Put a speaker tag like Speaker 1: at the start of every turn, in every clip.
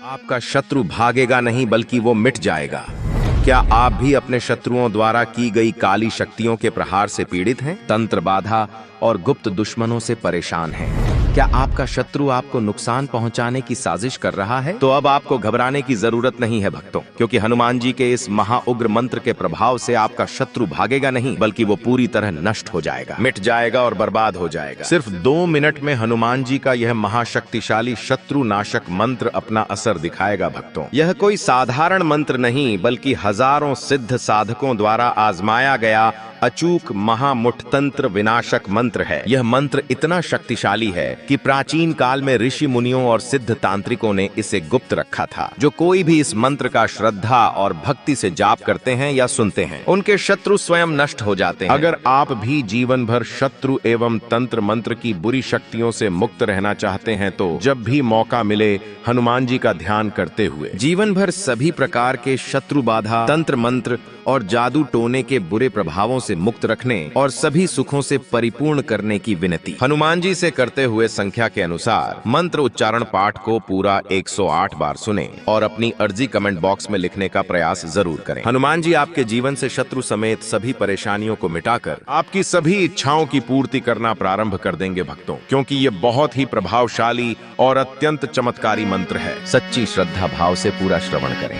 Speaker 1: आपका शत्रु भागेगा नहीं बल्कि वो मिट जाएगा। क्या आप भी अपने शत्रुओं द्वारा की गई काली शक्तियों के प्रहार से पीड़ित हैं? तंत्र बाधा और गुप्त दुश्मनों से परेशान हैं? क्या आपका शत्रु आपको नुकसान पहुंचाने की साजिश कर रहा है? तो अब आपको घबराने की जरूरत नहीं है भक्तों, क्योंकि हनुमान जी के इस महाउग्र मंत्र के प्रभाव से आपका शत्रु भागेगा नहीं बल्कि वो पूरी तरह नष्ट हो जाएगा, मिट जाएगा और बर्बाद हो जाएगा। सिर्फ 2 मिनट में हनुमान जी का यह महाशक्तिशाली शत्रु नाशक मंत्र अपना असर दिखाएगा भक्तों। यह कोई साधारण मंत्र नहीं बल्कि हजारों सिद्ध साधकों द्वारा आजमाया गया अचूक महामुठतंत्र विनाशक मंत्र है। यह मंत्र इतना शक्तिशाली है कि प्राचीन काल में ऋषि मुनियों और सिद्ध तांत्रिकों ने इसे गुप्त रखा था। जो कोई भी इस मंत्र का श्रद्धा और भक्ति से जाप करते हैं या सुनते हैं, उनके शत्रु स्वयं नष्ट हो जाते हैं। अगर आप भी जीवन भर शत्रु एवं तंत्र मंत्र की बुरी शक्तियों से मुक्त रहना चाहते हैं तो जब भी मौका मिले हनुमान जी का ध्यान करते हुए जीवन भर सभी प्रकार के शत्रु बाधा, तंत्र मंत्र और जादू टोने के बुरे प्रभावों से मुक्त रखने और सभी सुखों से परिपूर्ण करने की विनती हनुमान जी से करते हुए संख्या के अनुसार मंत्र उच्चारण पाठ को पूरा 108 बार सुने और अपनी अर्जी कमेंट बॉक्स में लिखने का प्रयास जरूर करें। हनुमान जी आपके जीवन से शत्रु समेत सभी परेशानियों को मिटाकर आपकी सभी इच्छाओं की पूर्ति करना प्रारंभ कर देंगे भक्तों, क्योंकि ये बहुत ही प्रभावशाली और अत्यंत चमत्कारी मंत्र है। सच्ची श्रद्धा भाव से पूरा श्रवण करें।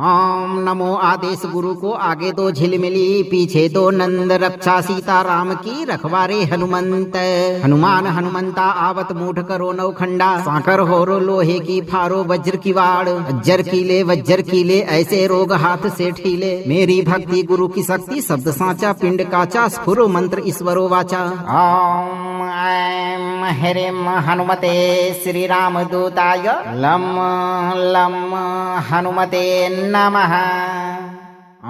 Speaker 2: ओम नमो आदेश गुरु को आगे दो झिलमिली, पीछे दो नंद, रक्षा सीता राम की रखवारे हनुमंत। हनुमान हनुमंता आवत मूठ करो नौखंडा, साकर होरो लोहे की फारो वज्र की वाड़। वज्र कीले ऐसे रोग हाथ से ठीले, मेरी भक्ति गुरु की शक्ति शब्द साचा पिंड काचा, स्फुरो मंत्र ईश्वरो वाचा। ओम ऐं ह्रीं हनुमते श्री राम दूताय लं लं हनुमते नमः।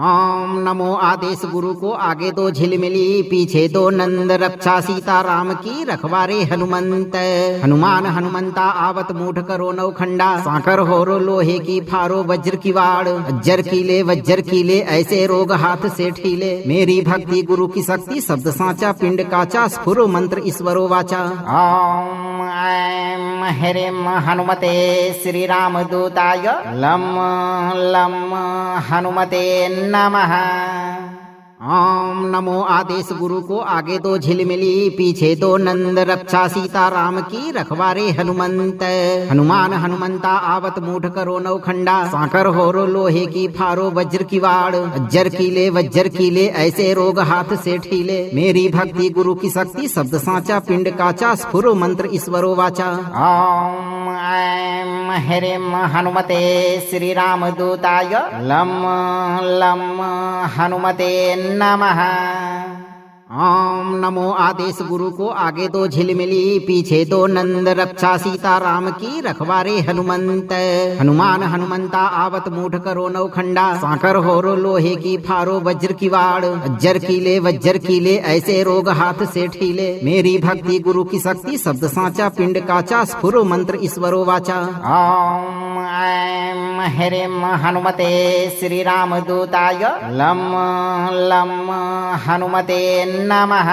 Speaker 2: ओम नमो आदेश गुरु को आगे दो झिलमिली, पीछे दो नंद, रक्षा सीता राम की रखवारे हनुमंत। हनुमान हनुमंता आवत मूठ करो नौखंडा, साकर होरो लोहे की फारो वज्र की वाड़। वज्र कीले ऐसे रोग हाथ से ठीले, मेरी भक्ति गुरु की शक्ति शब्द साचा पिंड काचा, स्फुरो मंत्र ईश्वरो वाचा। ओम ऐं ह्रीं हनुमते श्री राम दूताय लं लं हनुमते नमः। ओम नमो आदेश गुरु को आगे दो झिलमिली, पीछे दो नंद, रक्षा सीता राम की रखवारे हनुमंत। हनुमान हनुमंता आवत मूठ करो नौखंडा, साकर होरो लोहे की फारो वज्र की वाड़। वज्र कीले ऐसे रोग हाथ से ठीले, मेरी भक्ति गुरु की शक्ति शब्द साचा पिंड काचा, स्फुरो मंत्र ईश्वरो वाचा। ओम ऐं ह्रीं हनुमते श्री राम दूताय लं लं हनुमते नमः। ओम नमो आदेश गुरु को आगे दो झिलमिली, पीछे दो नंद, रक्षा सीता राम की रखवारे हनुमंत। हनुमान हनुमंता आवत मूठ करो नौखंडा, साकर होरो लोहे की फारो वज्र की वाड़। वज्र कीले ऐसे रोग हाथ से ठीले, मेरी भक्ति गुरु की शक्ति शब्द साचा पिंड काचा, स्फुरो मंत्र ईश्वरो वाचा। ओम ऐं ह्रीं हनुमते श्री राम दूताय लं लं हनुमते नमः।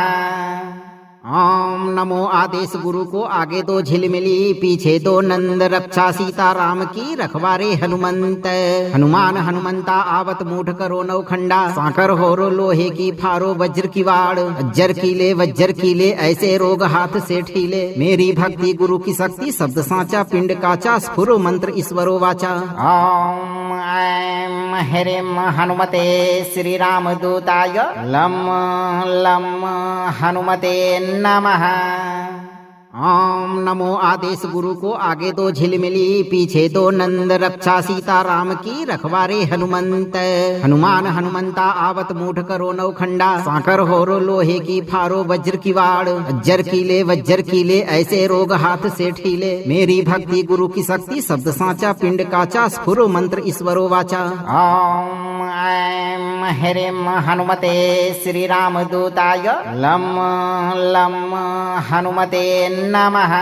Speaker 2: ओम नमो आदेश गुरु को आगे दो झिलमिली, पीछे दो नंद, रक्षा सीता राम की रखवारे हनुमंत। हनुमान हनुमंता आवत मूठ करो नौखंडा, साकर होरो लोहे की फारो वज्र की वाड़। वज्र कीले ऐसे रोग हाथ से ठीले, मेरी भक्ति गुरु की शक्ति शब्द साचा पिंड काचा, स्फुरो मंत्र ईश्वरो वाचा। ओम ऐं ह्रीं हनुमते श्री राम दूताय लं लं हनुमते नमः। ओम नमो आदेश गुरु को आगे दो झिलमिली, पीछे दो नंद, रक्षा सीता राम की रखवारे हनुमंत। हनुमान हनुमंता आवत मूठ करो नौखंडा, साकर होरो लोहे की फारो वज्र की वाड़। वज्र कीले ऐसे रोग हाथ से ठीले, मेरी भक्ति गुरु की शक्ति शब्द साचा पिंड काचा, स्फुरो मंत्र ईश्वरो वाचा। ओम ऐं ह्रीं हनुमते श्री राम दूताय लं लं हनुमते नमः।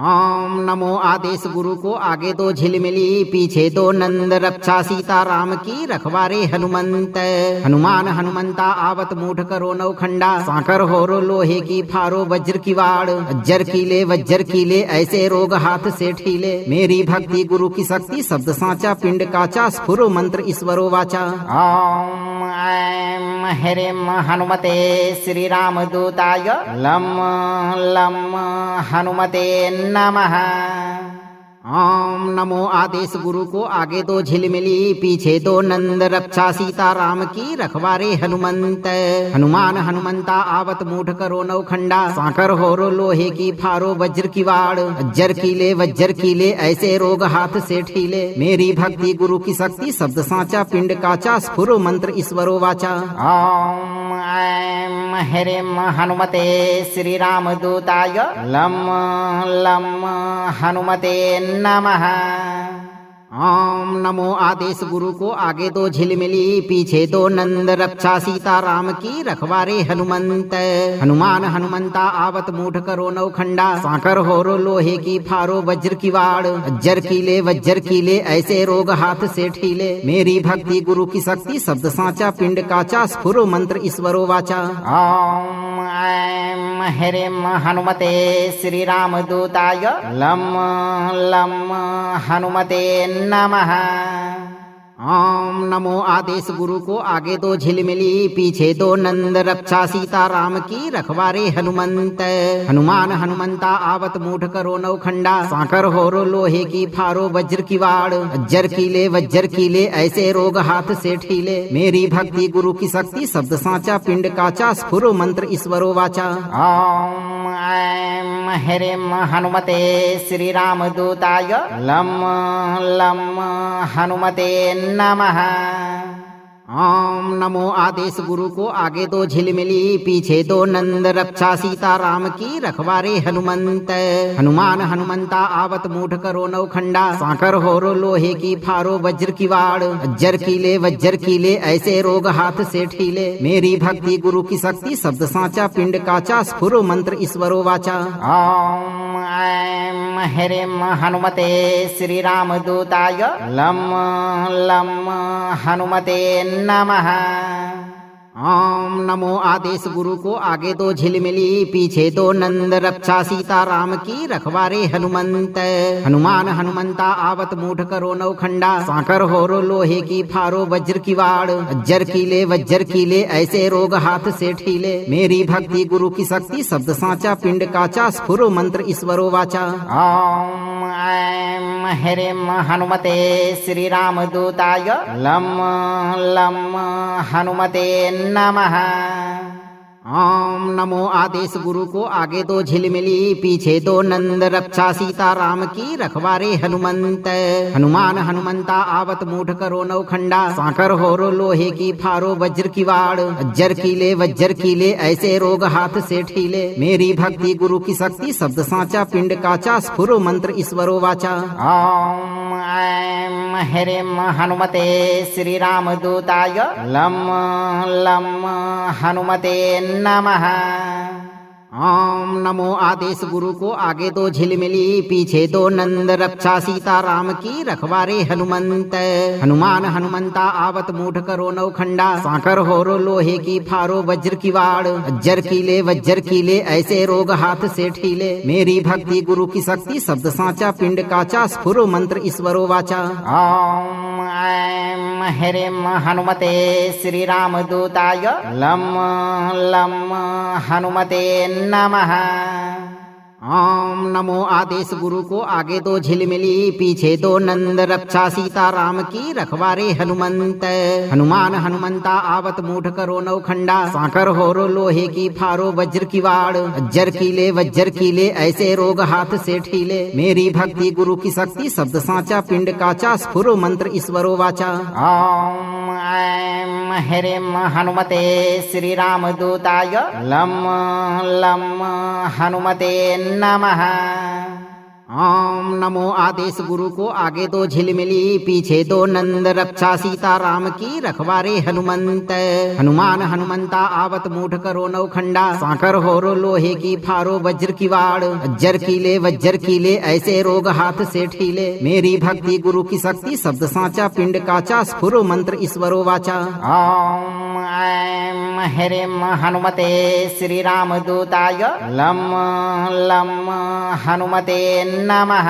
Speaker 2: ओम नमो आदेश गुरु को आगे दो झिलमिली पीछे दो नंद रक्षा सीता राम की रखवारे हनुमंत। हनुमान हनुमंता आवत मूठ करो नौखंडा साकर होरो लोहे की फारो वज्र की वाड़। वज्र कीले ऐसे रोग हाथ से ठीले। मेरी भक्ति गुरु की शक्ति शब्द साचा पिंड काचा स्फुर मंत्र ईश्वरो वाचा। ओम ऐं ह्रीं हनुमते श्री राम दूताय लं लं हनुमते नमः। ओम नमो आदेश गुरु को आगे दो झिलमिली पीछे दो नंद रक्षा सीता राम की रखवारे हनुमंत। हनुमान हनुमंता आवत मूठ करो नौखंडा साकर होरो लोहे की फारो वज्र की वाड़। वज्र कीले ऐसे रोग हाथ से ठीले। मेरी भक्ति गुरु की शक्ति शब्द साचा पिंड काचा स्फुर मंत्र ईश्वरो वाचा। ओम ऐं ह्रीं हनुमते श्री राम दूताय लं लं हनुमते नमः। ओम नमो आदेश गुरु को आगे दो झिलमिली पीछे दो नंद रक्षा सीता राम की रखवारे हनुमंत। हनुमान हनुमंता आवत मूठ करो नौखंडा साकर होरो लोहे की फारो वज्र की वाड़। वज्र कीले ऐसे रोग हाथ से ठीले। मेरी भक्ति गुरु की शक्ति शब्द साचा पिंड काचा स्फुर मंत्र ईश्वरो वाचा। ओम ऐं ह्रीं हनुमते श्री राम दूताय लं लं हनुमते नमः। ओम नमो आदेश गुरु को आगे दो झिलमिली पीछे दो नंद रक्षा सीता राम की रखवारे हनुमंत। हनुमान हनुमंता आवत मूठ करो नौखंडा साकर होरो लोहे की फारो वज्र की वाड़। वज्र कीले ऐसे रोग हाथ से ठीले। मेरी भक्ति गुरु की शक्ति शब्द साचा पिंड काचा स्फुर मंत्र ईश्वरो वाचा। ओम ऐं ह्रीं हनुमते श्री राम दूताय लं लं हनुमते नमः। ओम नमो आदेश गुरु को आगे दो झिलमिली पीछे दो नंद रक्षा सीता राम की रखवारे हनुमंत। हनुमान हनुमंता आवत मूठ करो नौखंडा साकर होरो लोहे की फारो वज्र की वाड़। वज्र कीले ऐसे रोग हाथ से ठीले। मेरी भक्ति गुरु की शक्ति शब्द साचा पिंड काचा स्फुर मंत्र ईश्वरो वाचा। ओम ऐं ह्रीं हनुमते श्री राम दूताय लं लं हनुमते नमः। ओम नमो आदेश गुरु को आगे दो झिलमिली पीछे दो नंद रक्षा सीता राम की रखवारे हनुमंत। हनुमान हनुमंता आवत मूठ करो नौखंडा साकर होरो लोहे की फारो वज्र की वाड़। वज्र कीले ऐसे रोग हाथ से ठीले। मेरी भक्ति गुरु की शक्ति शब्द साचा पिंड काचा स्फुर मंत्र ईश्वरो वाचा। ओम ऐं ह्रीं हनुमते श्री राम दूताय लं लं हनुमते नमः। ओम नमो आदेश गुरु को आगे दो झिलमिली पीछे दो नंद रक्षा सीता राम की रखवारे हनुमंत। हनुमान हनुमंता आवत मूठ करो नौखंडा साकर होरो लोहे की फारो वज्र की वाड़। वज्र कीले ऐसे रोग हाथ से ठीले। मेरी भक्ति गुरु की शक्ति शब्द साचा पिंड काचा स्फुर मंत्र ईश्वरो वाचा। ओम ऐं ह्रीं हनुमते श्री राम दूताय लं लं हनुमते नमः। ओम नमो आदेश गुरु को आगे दो झिलमिली पीछे दो नंद रक्षा सीता राम की रखवारे हनुमंत। हनुमान हनुमंता आवत मूठ करो नौखंडा साकर होरो लोहे की फारो वज्र की वाड़। वज्र कीले ऐसे रोग हाथ से ठीले। मेरी भक्ति गुरु की शक्ति शब्द साचा पिंड काचा स्फुर मंत्र ईश्वरो वाचा। ओम ऐं ह्रीं हनुमते श्री राम दूताय लं लं हनुमते नमः। ओम नमो आदेश गुरु को आगे दो झिलमिली पीछे दो नंद रक्षा सीता राम की रखवारे हनुमंत। हनुमान हनुमंता आवत मूठ करो नौखंडा साकर होरो लोहे की फारो वज्र की वाड़। वज्र कीले ऐसे रोग हाथ से ठीले। मेरी भक्ति गुरु की शक्ति शब्द साचा पिंड काचा स्फुर मंत्र ईश्वरो वाचा। ओम ऐं ह्रीं हनुमते श्री राम दूताय लं लं हनुमते नमः। ओम नमो नमो आदेश गुरु को आगे दो झिलमिली पीछे दो नंद रक्षा सीता राम की रखवारे हनुमंत। हनुमान हनुमंता आवत मूठ करो नौखंडा, साकर होरो लोहे की फारो वज्र की वाड़, वज्र कीले ऐसे रोग हाथ से ठीले, मेरी भक्ति गुरु की शक्ति शब्द साचा पिंड काचा, स्फुरो मंत्र ईश्वरो वाचा। ओम ऐं ह्रीं हनुमते श्री राम दूताय लं लं हनुमते नमः।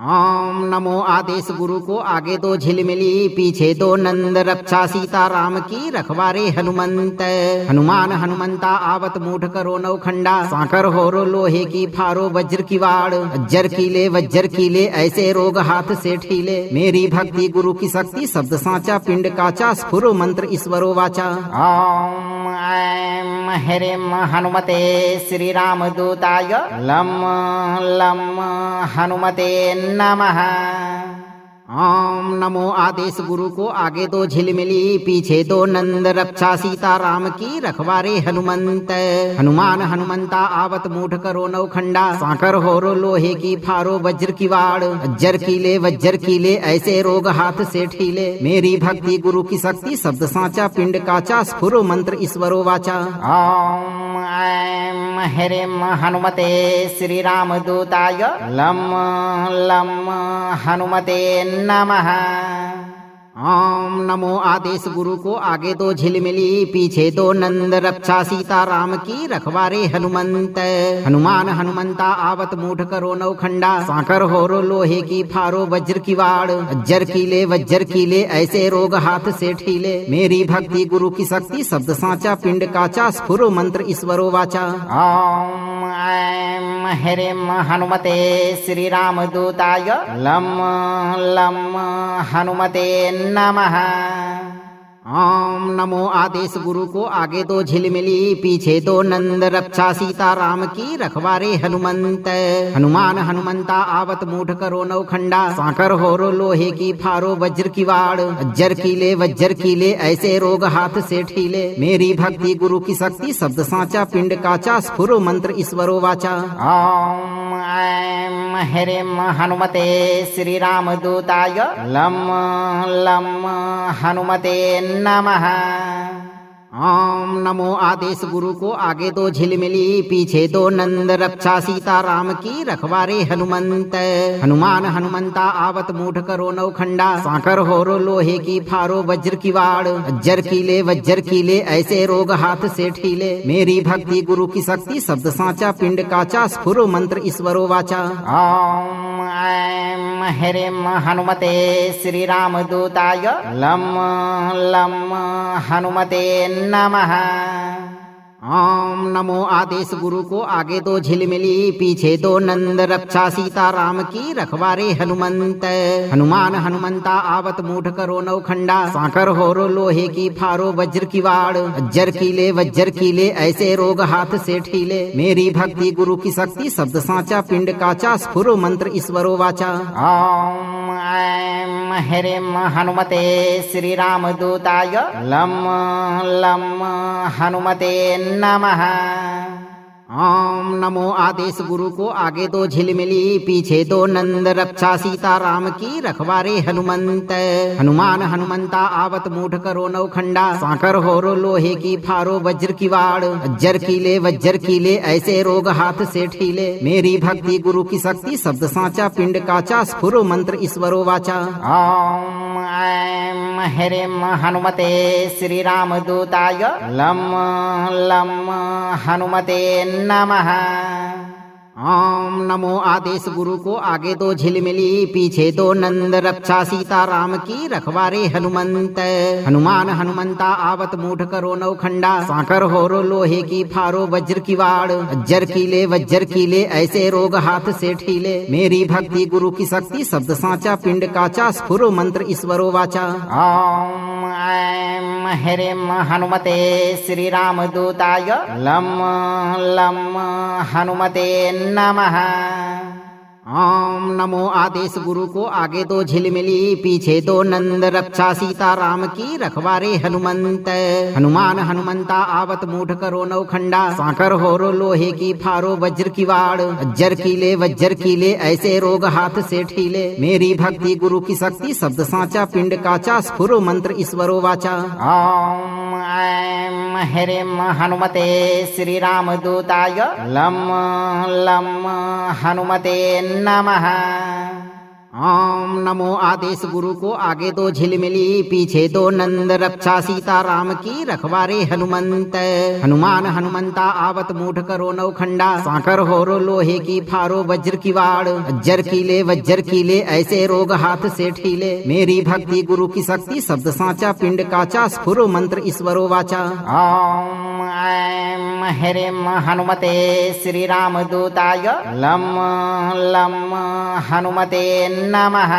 Speaker 2: ओम नमो आदेश गुरु को आगे दो झिलमिली पीछे दो नंद रक्षा सीता राम की रखवारे हनुमंत। हनुमान हनुमंता आवत मूठ करो नौखंडा, साकर होरो लोहे की फारो वज्र की वाड़, वज्र कीले ऐसे रोग हाथ से ठीले, मेरी भक्ति गुरु की शक्ति शब्द साचा पिंड काचा, स्फुरो मंत्र ईश्वरो वाचा। ओम ऐं ह्रीं हनुमते श्री राम दूताय लं लं हनुमते नमः। ओम नमो आदेश गुरु को आगे दो झिलमिली पीछे दो नंद रक्षा सीता राम की रखवारे हनुमंत। हनुमान हनुमंता आवत मूठ करो नौखंडा, साकर होरो लोहे की फारो वज्र की वाड़, वज्र कीले ऐसे रोग हाथ से ठीले, मेरी भक्ति गुरु की शक्ति शब्द साचा पिंड काचा, स्फुरो मंत्र ईश्वरो वाचा। ओम ऐं ह्रीं हनुमते श्री राम दूताय लं लं हनुमते नमः। ओम नमो आदेश गुरु को आगे दो झिलमिली पीछे दो नंद रक्षा सीता राम की रखवारे हनुमंत। हनुमान हनुमंता आवत मूठ करो नौखंडा, साकर होरो लोहे की फारो वज्र की वाड़, वज्र कीले ऐसे रोग हाथ से ठीले, मेरी भक्ति गुरु की शक्ति शब्द साचा पिंड काचा, स्फुरो मंत्र ईश्वरो वाचा। ओम ऐं ह्रीं हनुमते श्री राम दूताय लं लं हनुमते नमः। ओम नमो आदेश गुरु को आगे दो झिलमिली पीछे दो नंद रक्षा सीता राम की रखवारे हनुमंत। हनुमान हनुमंता आवत मूठ करो नौखंडा, साकर होरो लोहे की फारो वज्र की वाड़, वज्र कीले ऐसे रोग हाथ से ठीले, मेरी भक्ति गुरु की शक्ति शब्द साचा पिंड काचा, स्फुरो मंत्र ईश्वरो वाचा। ओम ऐं ह्रीं हनुमते श्री राम दूताय लं लं हनुमते नमः। ओम नमो आदेश गुरु को आगे दो झिलमिली पीछे दो नंद रक्षा सीता राम की रखवारे हनुमंत। हनुमान हनुमंता आवत मूठ करो नौखंडा, साकर होरो लोहे की फारो वज्र की वाड़, वज्र कीले ऐसे रोग हाथ से ठीले, मेरी भक्ति गुरु की शक्ति शब्द साचा पिंड काचा, स्फुरो मंत्र ईश्वरो वाचा। ओम ऐं ह्रीं हनुमते श्री राम दूताय लं लं हनुमते नमः। ओम नमो आदेश गुरु को आगे दो झिलमिली पीछे दो नंद रक्षा सीता राम की रखवारे हनुमंत। हनुमान हनुमंता आवत मूठ करो नौखंडा, साकर होरो लोहे की फारो वज्र की वाड़, वज्र कीले ऐसे रोग हाथ से ठीले, मेरी भक्ति गुरु की शक्ति शब्द साचा पिंड काचा, स्फुरो मंत्र ईश्वरो वाचा। ओम ऐं ह्रीं हनुमते श्री राम दूताय लं लं हनुमते नमः। ओम नमो आदेश गुरु को आगे दो झिलमिली पीछे दो नंद रक्षा सीता राम की रखवारे हनुमंत। हनुमान हनुमंता आवत मूठ करो नौखंडा, साकर होरो लोहे की फारो वज्र की वाड़, वज्र कीले ऐसे रोग हाथ से ठीले, मेरी भक्ति गुरु की शक्ति शब्द साचा पिंड काचा, स्फुरो मंत्र ईश्वरो वाचा। ओम ऐं ह्रीं हनुमते श्री राम दूताय लं लं हनुमते नमः। ओम नमो आदेश गुरु को आगे दो झिलमिली पीछे दो नंद रक्षा सीता राम की रखवारे हनुमंत। हनुमान हनुमंता आवत मूठ करो नौखंडा, साकर होरो लोहे की फारो वज्र की वाड़, वज्र कीले ऐसे रोग हाथ से ठीले, मेरी भक्ति गुरु की शक्ति शब्द साचा पिंड काचा, स्फुरो मंत्र ईश्वरो वाचा। ओम ऐं ह्रीं हनुमते श्री राम दूताय लं लं हनुमते नमः। ओम नमो आदेश गुरु को आगे दो झिलमिली पीछे दो नंद रक्षा सीता राम की रखवारे हनुमंत। हनुमान हनुमंता आवत मूठ करो नौखंडा साकर होरो लोहे की फारो वज्र की वाड़ अज्जर कीले ऐसे रोग हाथ से ठीले। मेरी भक्ति गुरु की शक्ति शब्द साचा पिंड काचा स्फुर मंत्र ईश्वरो वाचा। ओम ऐं ह्रीं हनुमते श्री राम दूताय लं लं हनुमते नमः। ओम नमो आदेश गुरु को आगे दो झिलमिली पीछे दो नंद रक्षा सीता राम की रखवारे हनुमंत। हनुमान हनुमंता आवत मूठ करो नौखंडा साकर होरो लोहे की फारो वज्र की वाड़ अज्जर कीले ऐसे रोग हाथ से ठीले। मेरी भक्ति गुरु की शक्ति शब्द साचा पिंड काचा स्फुर मंत्र ईश्वरो वाचा। ओम ऐं ह्रीं हनुमते श्री राम दूताय लं लं हनुमते नमः।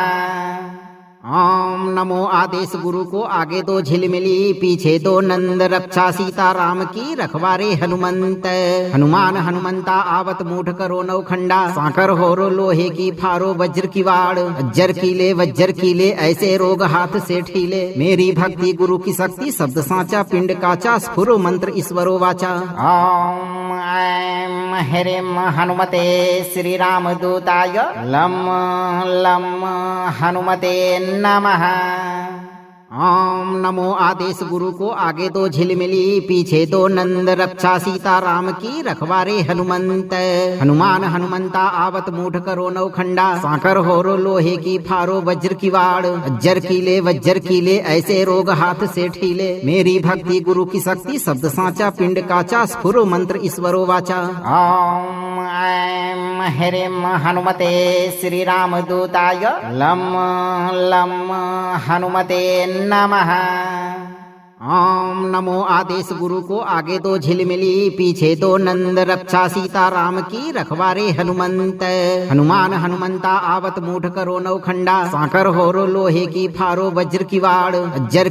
Speaker 2: ओम नमो आदेश गुरु को आगे दो झिलमिली पीछे दो नंद रक्षा सीता राम की रखवारे हनुमंत। हनुमान हनुमंता आवत मूठ करो नौखंडा साकर होरो लोहे की फारो वज्र की वाड़ अज्जर कीले ऐसे रोग हाथ से ठीले। मेरी भक्ति गुरु की शक्ति शब्द साचा पिंड काचा स्फुर मंत्र ईश्वरो वाचा। ओम ऐं ह्रीं हनुमते श्री राम दूताय लं लं हनुमते नमः। ओम नमो आदेश गुरु को आगे दो झिलमिली पीछे दो नंद रक्षा सीता राम की रखवारे हनुमंत। हनुमान हनुमंता आवत मूठ करो नौखंडा साकर होरो लोहे की फारो वज्र की वाड़ अज्जर कीले ऐसे रोग हाथ से ठीले। मेरी भक्ति गुरु की शक्ति शब्द साचा पिंड काचा स्फुर मंत्र ईश्वरो वाचा। ओम ऐं ह्रीं हनुमते श्री राम दूताय लं लं हनुमते नमः। ओम नमो आदेश गुरु को आगे दो झिलमिली पीछे दो नंद रक्षा सीता राम की रखवारे हनुमंत। हनुमान हनुमंता आवत मूठ करो नौखंडा साकर होरो लोहे की फारो वज्र की वाड़ अज्जर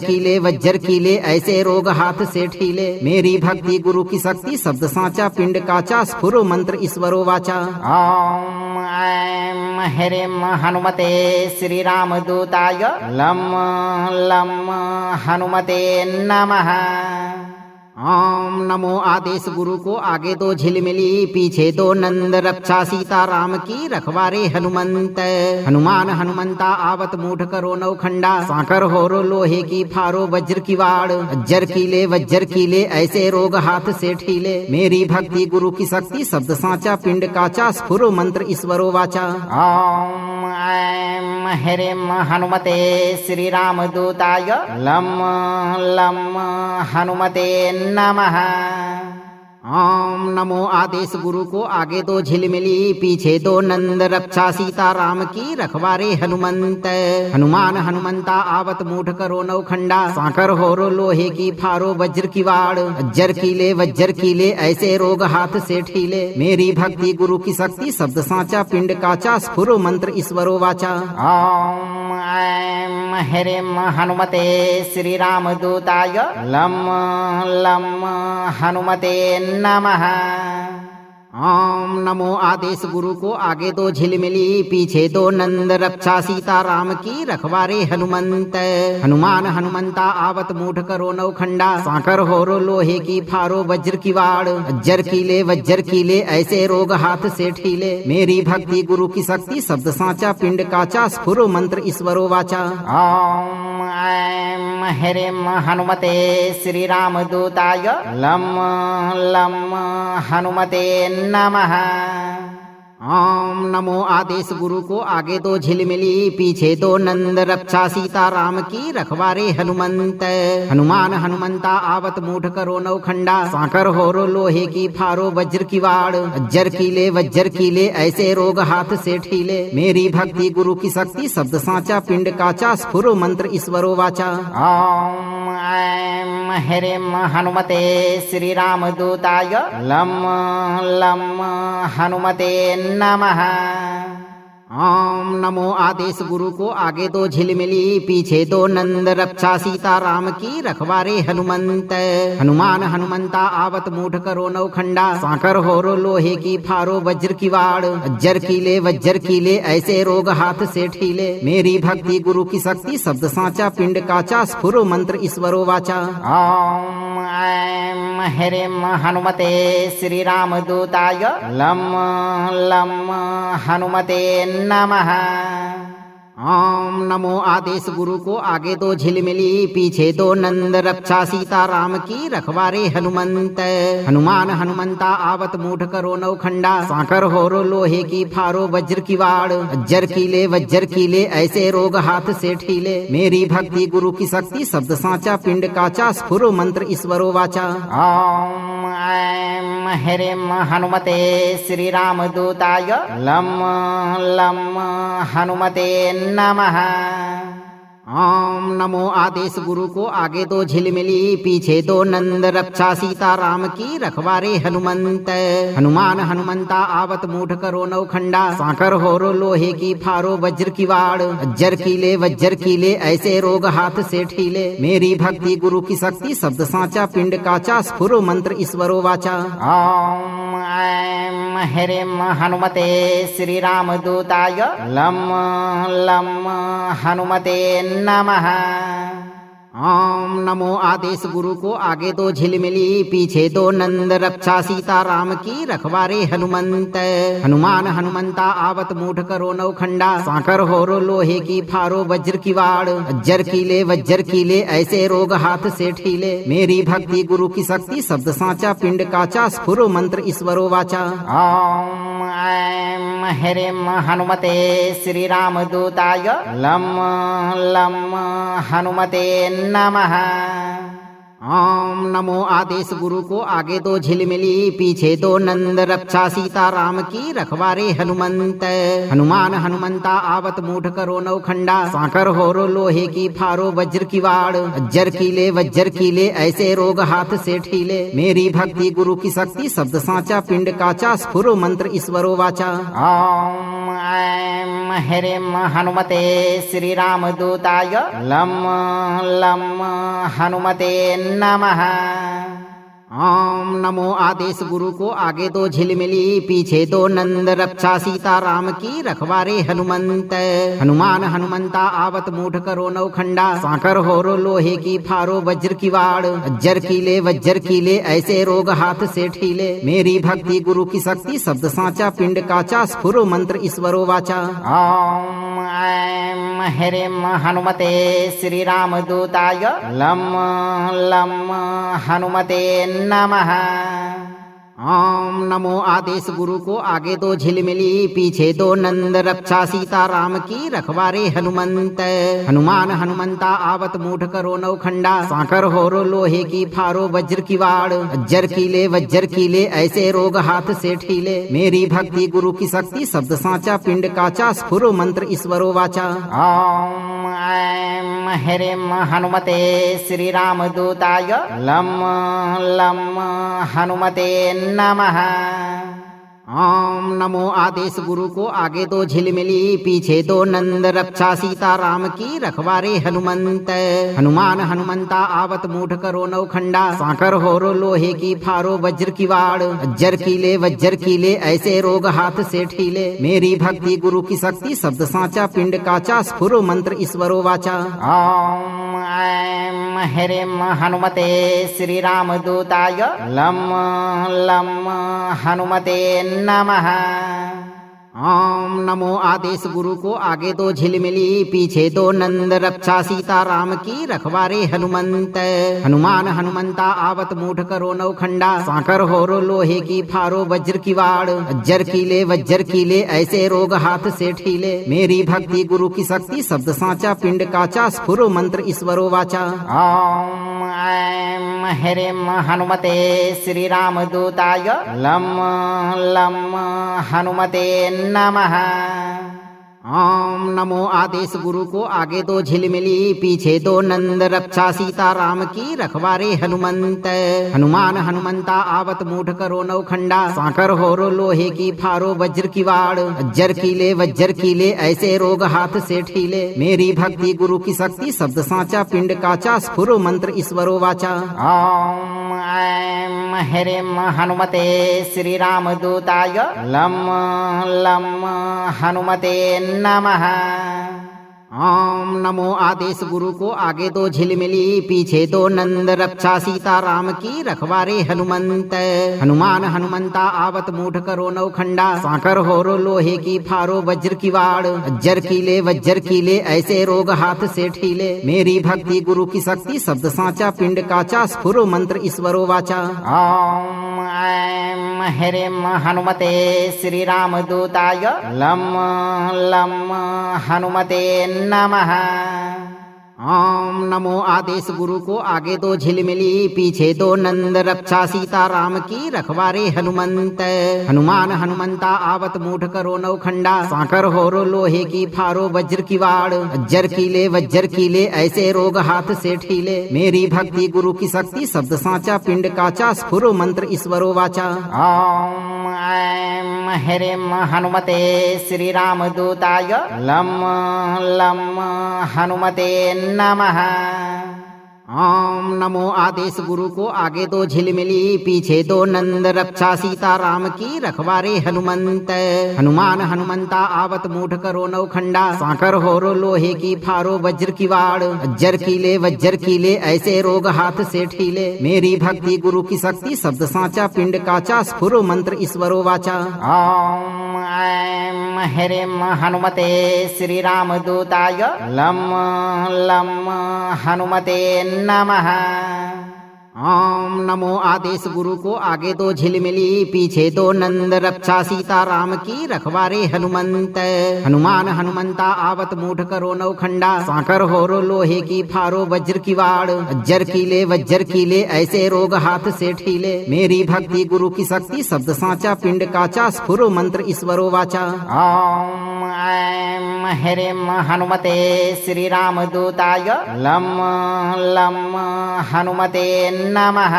Speaker 2: कीले ऐसे रोग हाथ से ठीले। मेरी भक्ति गुरु की शक्ति शब्द साचा पिंड काचा स्फुर मंत्र ईश्वरो वाचा। ओम ऐं ह्रीं हनुमते श्री राम दूताय लं लं हनुमते नमः। ओम नमो आदेश गुरु को आगे दो झिलमिली पीछे दो नंद रक्षा सीता राम की रखवारे हनुमंत। हनुमान हनुमंता आवत मूठ करो नौखंडा साकर होरो लोहे की फारो वज्र की वाड़ अज्जर कीले ऐसे रोग हाथ से ठीले। मेरी भक्ति गुरु की शक्ति शब्द साचा पिंड काचा स्फुर मंत्र ईश्वरो वाचा। ओम ऐं ह्रीं हनुमते श्री राम दूताय लं लं हनुमते नमः। ओम नमो आदेश गुरु को आगे दो झिलमिली पीछे दो नंद रक्षा सीता राम की रखवारे हनुमंत। हनुमान हनुमंता आवत मूठ करो नौखंडा साकर होरो लोहे की फारो वज्र की वाड़ अज्जर कीले ऐसे रोग हाथ से ठीले। मेरी भक्ति गुरु की शक्ति शब्द साचा पिंड काचा स्फुर मंत्र ईश्वरो वाचा। ओम ऐं ह्रीं हनुमते श्री राम दूताय लं लं हनुमते नमः। ओम नमो आदेश गुरु को आगे दो झिलमिली पीछे दो नंद रक्षा सीता राम की रखवारे हनुमंत। हनुमान हनुमंता आवत मूठ करो नौखंडा साकर होरो लोहे की फारो वज्र की वाड़ अज्जर कीले ऐसे रोग हाथ से ठीले। मेरी भक्ति गुरु की शक्ति शब्द साचा पिंड काचा स्फुर मंत्र ईश्वरो वाचा। ओम ऐं ह्रीं हनुमते श्री राम दूताय लं लं हनुमते नमः। ओम नमो आदेश गुरु को आगे दो झिलमिली पीछे दो नंद रक्षा सीता राम की रखवारे हनुमंत। हनुमान हनुमंता आवत मूठ करो नौखंडा साकर होरो लोहे की फारो वज्र की वाड़ अज्जर कीले ऐसे रोग हाथ से ठीले। मेरी भक्ति गुरु की शक्ति शब्द साचा पिंड काचा स्फुर मंत्र ईश्वरो वाचा। ओम ऐं ह्रीं हनुमते श्री राम दूताय लं लं हनुमते नमः। ओम नमो आदेश गुरु को आगे दो झिलमिली पीछे दो नंद रक्षा सीता राम की रखवारे हनुमंत। हनुमान हनुमंता आवत मूठ करो नौखंडा, साकर होरो लोहे की फारो वज्र की वाड़, वज्र कीले ऐसे रोग हाथ से ठीले। मेरी भक्ति गुरु की शक्ति शब्द साचा पिंड काचा, स्फुरो मंत्र ईश्वरो वाचा।
Speaker 3: ओम ऐं ह्रीं हनुमते श्री राम दूताय लं लं हनुमते नमः।
Speaker 2: ओम नमो आदेश गुरु को आगे दो झिलमिली पीछे दो नंद रक्षा सीता राम की रखवारे हनुमंत। हनुमान हनुमंता आवत मूठ करो नौखंडा, साकर होरो लोहे की फारो वज्र की वाड़, वज्र कीले ऐसे रोग हाथ से ठीले। मेरी भक्ति गुरु की शक्ति शब्द साचा पिंड काचा, स्फुरो मंत्र ईश्वरो वाचा।
Speaker 3: ओम ऐं ह्रीं हनुमते श्री राम दूताय लं लं हनुमते नमः।
Speaker 2: ओम नमो आदेश गुरु को आगे दो झिलमिली पीछे दो नंद रक्षा सीता राम की रखवारे हनुमंत। हनुमान हनुमंता आवत मूठ करो नौखंडा, साकर होरो लोहे की फारो वज्र की वाड़, वज्र कीले ऐसे रोग हाथ से ठीले। मेरी भक्ति गुरु की शक्ति शब्द साचा पिंड काचा, स्फुरो मंत्र ईश्वरो वाचा।
Speaker 3: ओम ऐं ह्रीं हनुमते श्री राम दूताय लं लं हनुमते नमः।
Speaker 2: ओम नमो आदेश गुरु को आगे दो झिलमिली पीछे दो नंद रक्षा सीता राम की रखवारे हनुमंत। हनुमान हनुमंता आवत मूठ करो नौखंडा, साकर होरो लोहे की फारो वज्र की वाड़, वज्र कीले ऐसे रोग हाथ से ठीले। मेरी भक्ति गुरु की शक्ति शब्द साचा पिंड काचा, स्फुरो मंत्र ईश्वरो वाचा।
Speaker 3: ओम ऐं ह्रीं हनुमते श्री राम दूताय लं लं हनुमते नमः।
Speaker 2: ओम नमो आदेश गुरु को आगे दो झिलमिली पीछे दो नंद रक्षा सीता राम की रखवारे हनुमंत। हनुमान हनुमंता आवत मूठ करो नौखंडा, साकर होरो लोहे की फारो वज्र की वाड़, वज्र कीले ऐसे रोग हाथ से ठीले। मेरी भक्ति गुरु की शक्ति शब्द साचा पिंड काचा, स्फुरो मंत्र ईश्वरो वाचा।
Speaker 3: ओम ऐं ह्रीं हनुमते श्री राम दूताय लं लं हनुमते नमः।
Speaker 2: ओम नमो आदेश गुरु को आगे दो झिलमिली पीछे दो नंद रक्षा सीता राम की रखवारे हनुमंत। हनुमान हनुमंता आवत मूठ करो नौखंडा, साकर होरो लोहे की फारो वज्र की वाड़, वज्र कीले ऐसे रोग हाथ से ठीले। मेरी भक्ति गुरु की शक्ति शब्द साचा पिंड काचा, स्फुरो मंत्र ईश्वरो वाचा।
Speaker 3: ओम ऐं ह्रीं हनुमते श्री राम दूताय लं लं हनुमते नमः।
Speaker 2: ओम नमो आदेश गुरु को आगे दो झिलमिली पीछे दो नंद रक्षा सीता राम की रखवारे हनुमंत। हनुमान हनुमंता आवत मूठ करो नौखंडा, साकर होरो लोहे की फारो वज्र की वाड़, वज्र कीले ऐसे रोग हाथ से ठीले। मेरी भक्ति गुरु की शक्ति शब्द साचा पिंड काचा, स्फुरो मंत्र ईश्वरो वाचा।
Speaker 3: ओम ऐं ह्रीं हनुमते श्री राम दूताय लं लं हनुमते नमः।
Speaker 2: ओम नमो आदेश गुरु को आगे दो झिलमिली पीछे दो नंद रक्षा सीता राम की रखवारे हनुमंत। हनुमान हनुमंता आवत मूठ करो नौखंडा, साकर होरो लोहे की फारो वज्र की वाड़, वज्र कीले ऐसे रोग हाथ से ठीले। मेरी भक्ति गुरु की शक्ति शब्द साचा पिंड काचा, स्फुरो मंत्र ईश्वरो वाचा।
Speaker 3: ओम ऐं ह्रीं हनुमते श्री राम दूताय लं लं हनुमते नमः।
Speaker 2: ओम नमो आदेश गुरु को आगे दो झिलमिली पीछे दो नंद रक्षा सीता राम की रखवारे हनुमंत। हनुमान हनुमंता आवत मूठ करो नौखंडा, साकर होरो लोहे की फारो वज्र की वाड़, वज्र कीले ऐसे रोग हाथ से ठीले। मेरी भक्ति गुरु की शक्ति शब्द साचा पिंड काचा, स्फुरो मंत्र ईश्वरो वाचा।
Speaker 3: ओम ऐं ह्रीं हनुमते श्री राम दूताय लं लं हनुमते नमः।
Speaker 2: ओम नमो आदेश गुरु को आगे दो झिलमिली पीछे दो नंद रक्षा सीता राम की रखवारे हनुमंत। हनुमान हनुमंता आवत मूठ करो नौखंडा साकर होरो लोहे की फारो वज्र की वाड़ अज्जर कीले वज्र कीले ऐसे रोग हाथ से ठीले मेरी भक्ति गुरु की शक्ति शब्द साचा पिंड काचा स्फुर मंत्र ईश्वरो वाचा।
Speaker 3: ॐ ऐं ह्रीं हनुमते श्रीरामदूताय लं लं हनुमते नमः।
Speaker 2: ओम नमो आदेश गुरु को आगे दो झिलमिली पीछे दो नंद रक्षा सीता राम की रखवारे हनुमंत। हनुमान हनुमंता आवत मूठ करो नौखंडा साकर होरो लोहे की फारो वज्र की वाड़ अज्जर कीले वज्र कीले ऐसे रोग हाथ से ठीले मेरी भक्ति गुरु की शक्ति शब्द साचा पिंड काचा स्फुर मंत्र ईश्वरो वाचा।
Speaker 3: ॐ ऐं ह्रीं हनुमते श्रीरामदूताय लं लं हनुमते नमः।
Speaker 2: ओम नमो आदेश गुरु को आगे दो झिलमिली पीछे दो नंद रक्षा सीता राम की रखवारे हनुमंत। हनुमान हनुमंता आवत मूठ करो नौखंडा साकर होरो लोहे की फारो वज्र की वाड़ अज्जर कीले वज्र कीले ऐसे रोग हाथ से ठीले मेरी भक्ति गुरु की शक्ति शब्द साचा पिंड काचा स्फुर मंत्र ईश्वरो वाचा।
Speaker 3: ॐ ऐं ह्रीं हनुमते श्रीरामदूताय लं लं हनुमते नमः।
Speaker 2: ओम नमो आदेश गुरु को आगे दो झिलमिली पीछे दो नंद रक्षा सीता राम की रखवारे हनुमंत। हनुमान हनुमंता आवत मूठ करो नौखंडा साकर होरो लोहे की फारो वज्र की वाड़ अज्जर कीले वज्र कीले ऐसे रोग हाथ से ठीले मेरी भक्ति गुरु की शक्ति शब्द साचा पिंड काचा स्फुर मंत्र ईश्वरो वाचा।
Speaker 3: ॐ ऐं ह्रीं हनुमते श्रीरामदूताय लं लं हनुमते नमः।
Speaker 2: ओम नमो आदेश गुरु को आगे दो झिलमिली पीछे दो नंद रक्षा सीता राम की रखवारे हनुमंत। हनुमान हनुमंता आवत मूठ करो नौखंडा साकर होरो लोहे की फारो वज्र की वाड़ अज्जर कीले वज्र कीले ऐसे रोग हाथ से ठीले मेरी भक्ति गुरु की शक्ति शब्द साचा पिंड काचा स्फुर मंत्र ईश्वरो वाचा।
Speaker 3: ॐ ऐं ह्रीं हनुमते श्रीरामदूताय लं लं हनुमते नमः।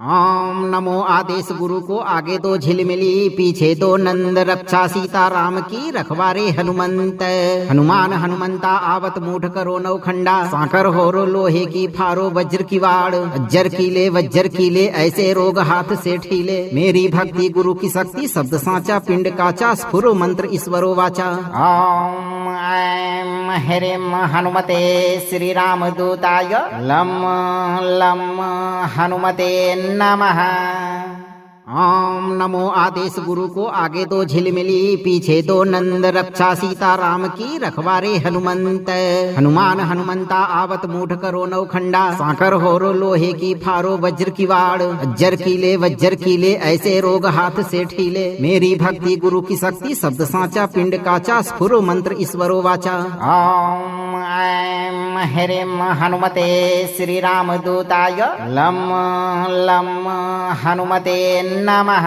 Speaker 2: ओम नमो आदेश गुरु को आगे दो झिलमिली पीछे दो नंद रक्षा सीता राम की रखवारे हनुमंत। हनुमान हनुमंता आवत मूठ करो नौखंडा साकर होरो लोहे की फारो वज्र की वाड़ अज्जर कीले वज्र कीले ऐसे रोग हाथ से ठीले मेरी भक्ति गुरु की शक्ति शब्द साचा पिंड काचा स्फुर मंत्र ईश्वरो वाचा।
Speaker 3: ॐ ऐं ह्रीं हनुमते श्रीरामदूताय लं लं हनुमते नमः।
Speaker 2: ओम नमो आदेश गुरु को आगे दो झिलमिली पीछे दो नंद रक्षा सीता राम की रखवारे हनुमंत। हनुमान हनुमंता आवत मूठ करो नौखंडा साकर होरो लोहे की फारो वज्र की वाड़ अज्जर कीले वज्र कीले ऐसे रोग हाथ से ठीले मेरी भक्ति गुरु की शक्ति शब्द साचा पिंड काचा स्फुर मंत्र ईश्वरो वाचा।
Speaker 3: ॐ ऐं ह्रीं हनुमते श्रीरामदूताय लं लं हनुमते नमः।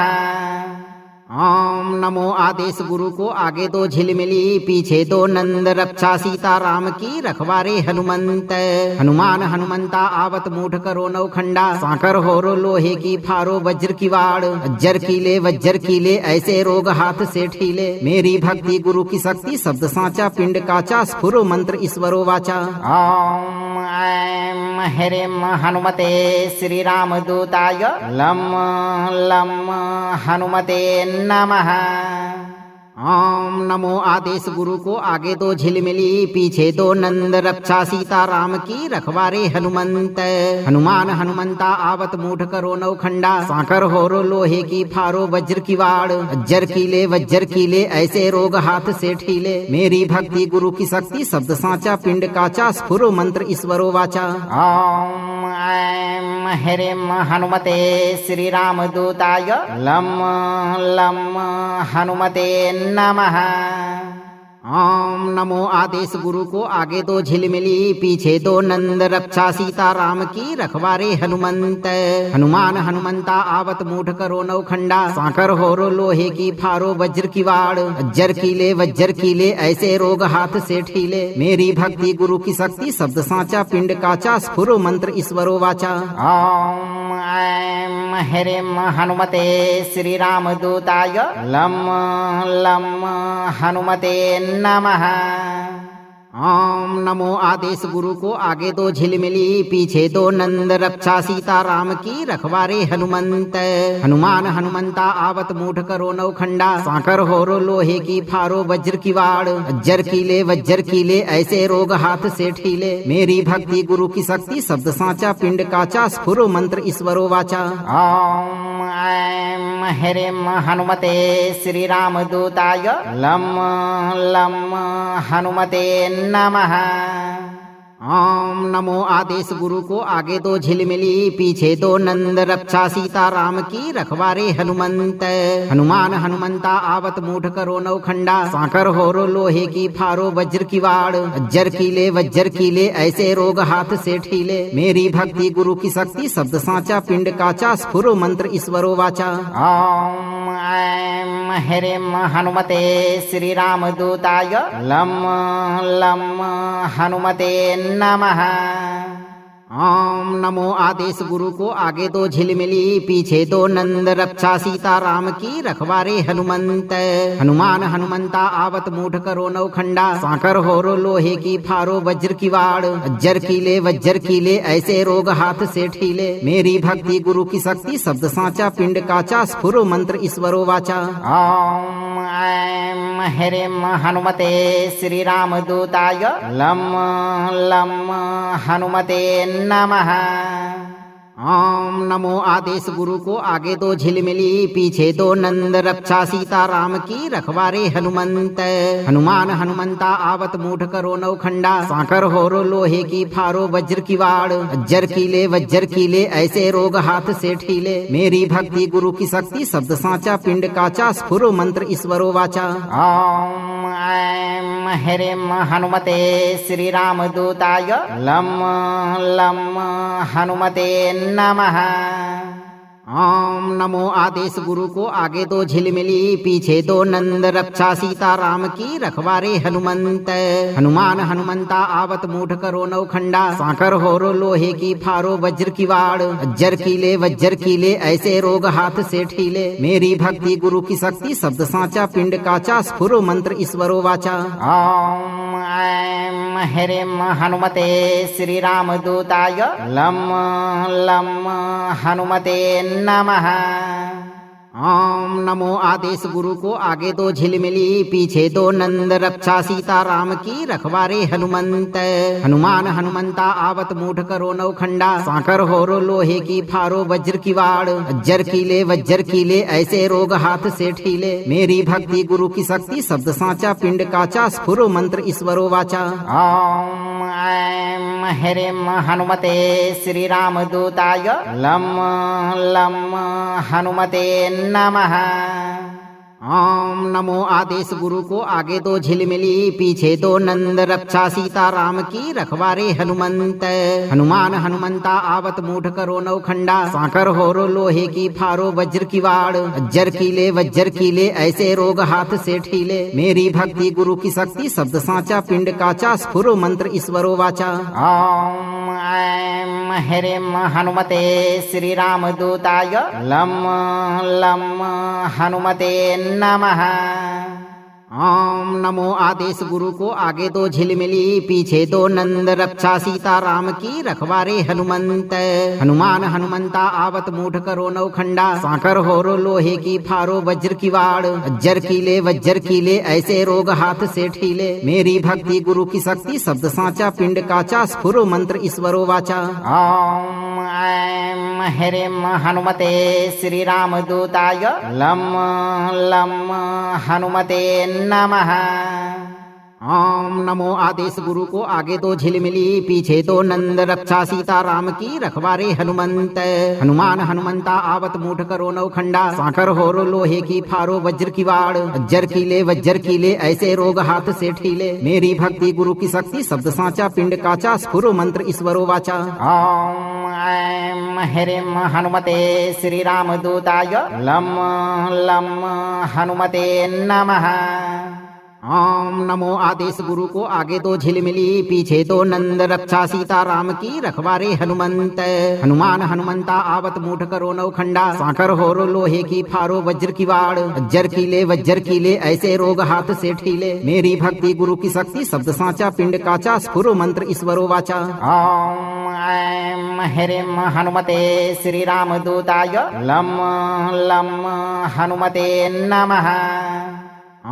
Speaker 2: ओम नमो आदेश गुरु को आगे दो झिलमिली पीछे दो नंद रक्षा सीता राम की रखवारे हनुमंत। हनुमान हनुमंता आवत मूठ करो नौखंडा साकर होरो लोहे की फारो वज्र की वाड़ अज्जर कीले वज्र कीले ऐसे रोग हाथ से ठीले मेरी भक्ति गुरु की शक्ति शब्द साचा पिंड काचा स्फुर मंत्र ईश्वरो वाचा।
Speaker 3: ॐ ऐं ह्रीं हनुमते श्रीरामदूताय लं लं हनुमते नमः।
Speaker 2: ओम नमो आदेश गुरु को आगे दो झिलमिली पीछे दो नंद रक्षा सीता राम की रखवारे हनुमंत। हनुमान हनुमंता आवत मूठ करो नौखंडा साकर होरो लोहे की फारो वज्र की वाड़ अज्जर कीले वज्र कीले ऐसे रोग हाथ से ठीले मेरी भक्ति गुरु की शक्ति शब्द साचा पिंड काचा स्फुर मंत्र ईश्वरो वाचा।
Speaker 3: ॐ ऐं ह्रीं हनुमते श्रीरामदूताय लं लं हनुमते नमः।
Speaker 2: ओम नमो आदेश गुरु को आगे दो झिलमिली पीछे दो नंद रक्षा सीता राम की रखवारे हनुमंत। हनुमान हनुमंता आवत मूठ करो नौखंडा साकर होरो लोहे की फारो वज्र की वाड़ अज्जर कीले ऐसे रोग हाथ से ठीले। मेरी भक्ति गुरु की शक्ति शब्द साचा पिंड काचा स्फुर मंत्र ईश्वरो वाचा।
Speaker 3: ओम ऐं ह्रीं हनुमते श्री राम दूताय लं लं हनुमते नमः।
Speaker 2: ओम नमो आदेश गुरु को आगे दो झिलमिली पीछे दो नंद रक्षा सीता राम की रखवारे हनुमंत। हनुमान हनुमंता आवत मूठ करो नौखंडा साकर होरो लोहे की फारो वज्र की वाड़ अज्जर कीले ऐसे रोग हाथ से ठीले। मेरी भक्ति गुरु की शक्ति शब्द साचा पिंड काचा स्फुर मंत्र ईश्वरो वाचा।
Speaker 3: ओम ऐं ह्रीं हनुमते श्री राम दूताय लं लं हनुमते नमः।
Speaker 2: ओम नमो आदेश गुरु को आगे दो झिलमिली पीछे दो नंद रक्षा सीता राम की रखवारे हनुमंत। हनुमान हनुमंता आवत मूठ करो नौखंडा साकर होरो लोहे की फारो वज्र की वाड़ अज्जर कीले ऐसे रोग हाथ से ठीले। मेरी भक्ति गुरु की शक्ति शब्द साचा पिंड काचा स्फुर मंत्र ईश्वरो वाचा।
Speaker 3: ओम ऐं ह्रीं हनुमते श्री राम दूताय लं लं हनुमते नमः।
Speaker 2: ओम नमो आदेश गुरु को आगे दो झिलमिली पीछे दो नंद रक्षा सीता राम की रखवारे हनुमंत। हनुमान हनुमंता आवत मूठ करो नौखंडा साकर होरो लोहे की फारो वज्र की वाड़ अज्जर कीले ऐसे रोग हाथ से ठीले। मेरी भक्ति गुरु की शक्ति शब्द साचा पिंड काचा स्फुर मंत्र ईश्वरो वाचा।
Speaker 3: ओम ऐं ह्रीं हनुमते श्री राम दूताय लं लं हनुमते नमः।
Speaker 2: ओम नमो आदेश गुरु को आगे दो झिलमिली पीछे दो नंद रक्षा सीता राम की रखवारे हनुमंत। हनुमान हनुमंता आवत मूठ करो नौखंडा साकर होरो लोहे की फारो वज्र की वाड़ अज्जर कीले ऐसे रोग हाथ से ठीले। मेरी भक्ति गुरु की शक्ति शब्द साचा पिंड काचा स्फुर मंत्र ईश्वरो वाचा।
Speaker 3: ओम ऐं ह्रीं हनुमते श्री राम दूताय लं लं हनुमते नमः।
Speaker 2: ओम नमो आदेश गुरु को आगे दो झिलमिली पीछे दो नंद रक्षा सीता राम की रखवारे हनुमंत। हनुमान हनुमंता आवत मूठ करो नौखंडा साकर होरो लोहे की फारो वज्र की वाड़ अज्जर कीले ऐसे रोग हाथ से ठीले। मेरी भक्ति गुरु की शक्ति शब्द साचा पिंड काचा स्फुर मंत्र ईश्वरो वाचा।
Speaker 3: ओम ऐं ह्रीं हनुमते श्री राम दूताय लं लं हनुमते नमः।
Speaker 2: ओम नमो आदेश गुरु को आगे दो झिलमिली पीछे दो नंद रक्षा सीता राम की रखवारे हनुमंत। हनुमान हनुमंता आवत मूठ करो नौखंडा साकर होरो लोहे की फारो वज्र की वाड़ अज्जर कीले ऐसे रोग हाथ से ठीले। मेरी भक्ति गुरु की शक्ति शब्द साचा पिंड काचा स्फुर मंत्र ईश्वरो वाचा।
Speaker 3: ओम ऐं ह्रीं हनुमते श्री राम दूताय लं लं हनुमते नमः।
Speaker 2: ओम नमो आदेश गुरु को आगे दो झिलमिली पीछे दो नंद रक्षा सीता राम की रखवारे हनुमंत। हनुमान हनुमंता आवत मूठ करो नौखंडा साकर होरो लोहे की फारो वज्र की वाड़ अज्जर कीले ऐसे रोग हाथ से ठीले। मेरी भक्ति गुरु की शक्ति शब्द साचा पिंड काचा स्फुर मंत्र ईश्वरो वाचा।
Speaker 3: ओम ऐं ह्रीं हनुमते श्री राम दूताय लं लं हनुमते नमः।
Speaker 2: ओम नमो आदेश गुरु को आगे दो झिलमिली पीछे दो नंद रक्षा सीता राम की रखवारे हनुमंत। हनुमान हनुमंता आवत मूठ करो नौखंडा साकर होरो लोहे की फारो वज्र की वाड़ अज्जर कीले ऐसे रोग हाथ से ठीले। मेरी भक्ति गुरु की शक्ति शब्द साचा पिंड काचा स्फुर मंत्र ईश्वरो वाचा।
Speaker 3: ओम ऐं ह्रीं हनुमते श्री राम दूताय लं लं हनुमते नमः।
Speaker 2: ओम नमो आदेश गुरु को आगे दो झिलमिली पीछे दो नंद रक्षा सीता राम की रखवारे हनुमंत। हनुमान हनुमंता आवत मूठ करो नौखंडा साकर होरो लोहे की फारो वज्र की वाड़ वज्र कीले ऐसे रोग हाथ से ठीले मेरी भक्ति गुरु की शक्ति शब्द साचा पिंड काचा स्फुरो मंत्र ईश्वरो वाचा।
Speaker 3: ओम ऐं ह्रीं हनुमते श्री राम दूताय लं लं हनुमते नमः।
Speaker 2: ओम नमो आदेश गुरु को आगे दो झिलमिली पीछे दो नंद रक्षा सीता राम की रखवारे हनुमंत। हनुमान हनुमंता आवत मूठ करो नौखंडा साकर होरो लोहे की फारो वज्र की वाड़ वज्र कीले ऐसे रोग हाथ से ठीले मेरी भक्ति गुरु की शक्ति शब्द साचा पिंड काचा स्फुरो मंत्र ईश्वरो वाचा।
Speaker 3: ओम ऐं ह्रीं हनुमते श्री राम दूताय लं लं हनुमते नमः।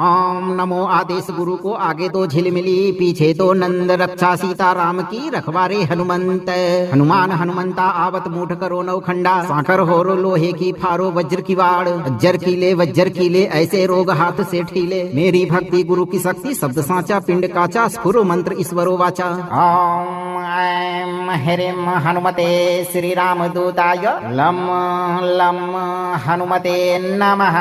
Speaker 2: ओम नमो आदेश गुरु को आगे दो झिलमिली पीछे दो नंद रक्षा सीता राम की रखवारे हनुमंत। हनुमान हनुमंता आवत मूठ करो नौखंडा साकर होरो लोहे की फारो वज्र की वाड़ वज्र कीले ऐसे रोग हाथ से ठीले मेरी भक्ति गुरु की शक्ति शब्द साचा पिंड काचा स्फुरो मंत्र ईश्वरो वाचा।
Speaker 3: ओम ऐं ह्रीं हनुमते श्री राम दूताय लं लं हनुमते नमः।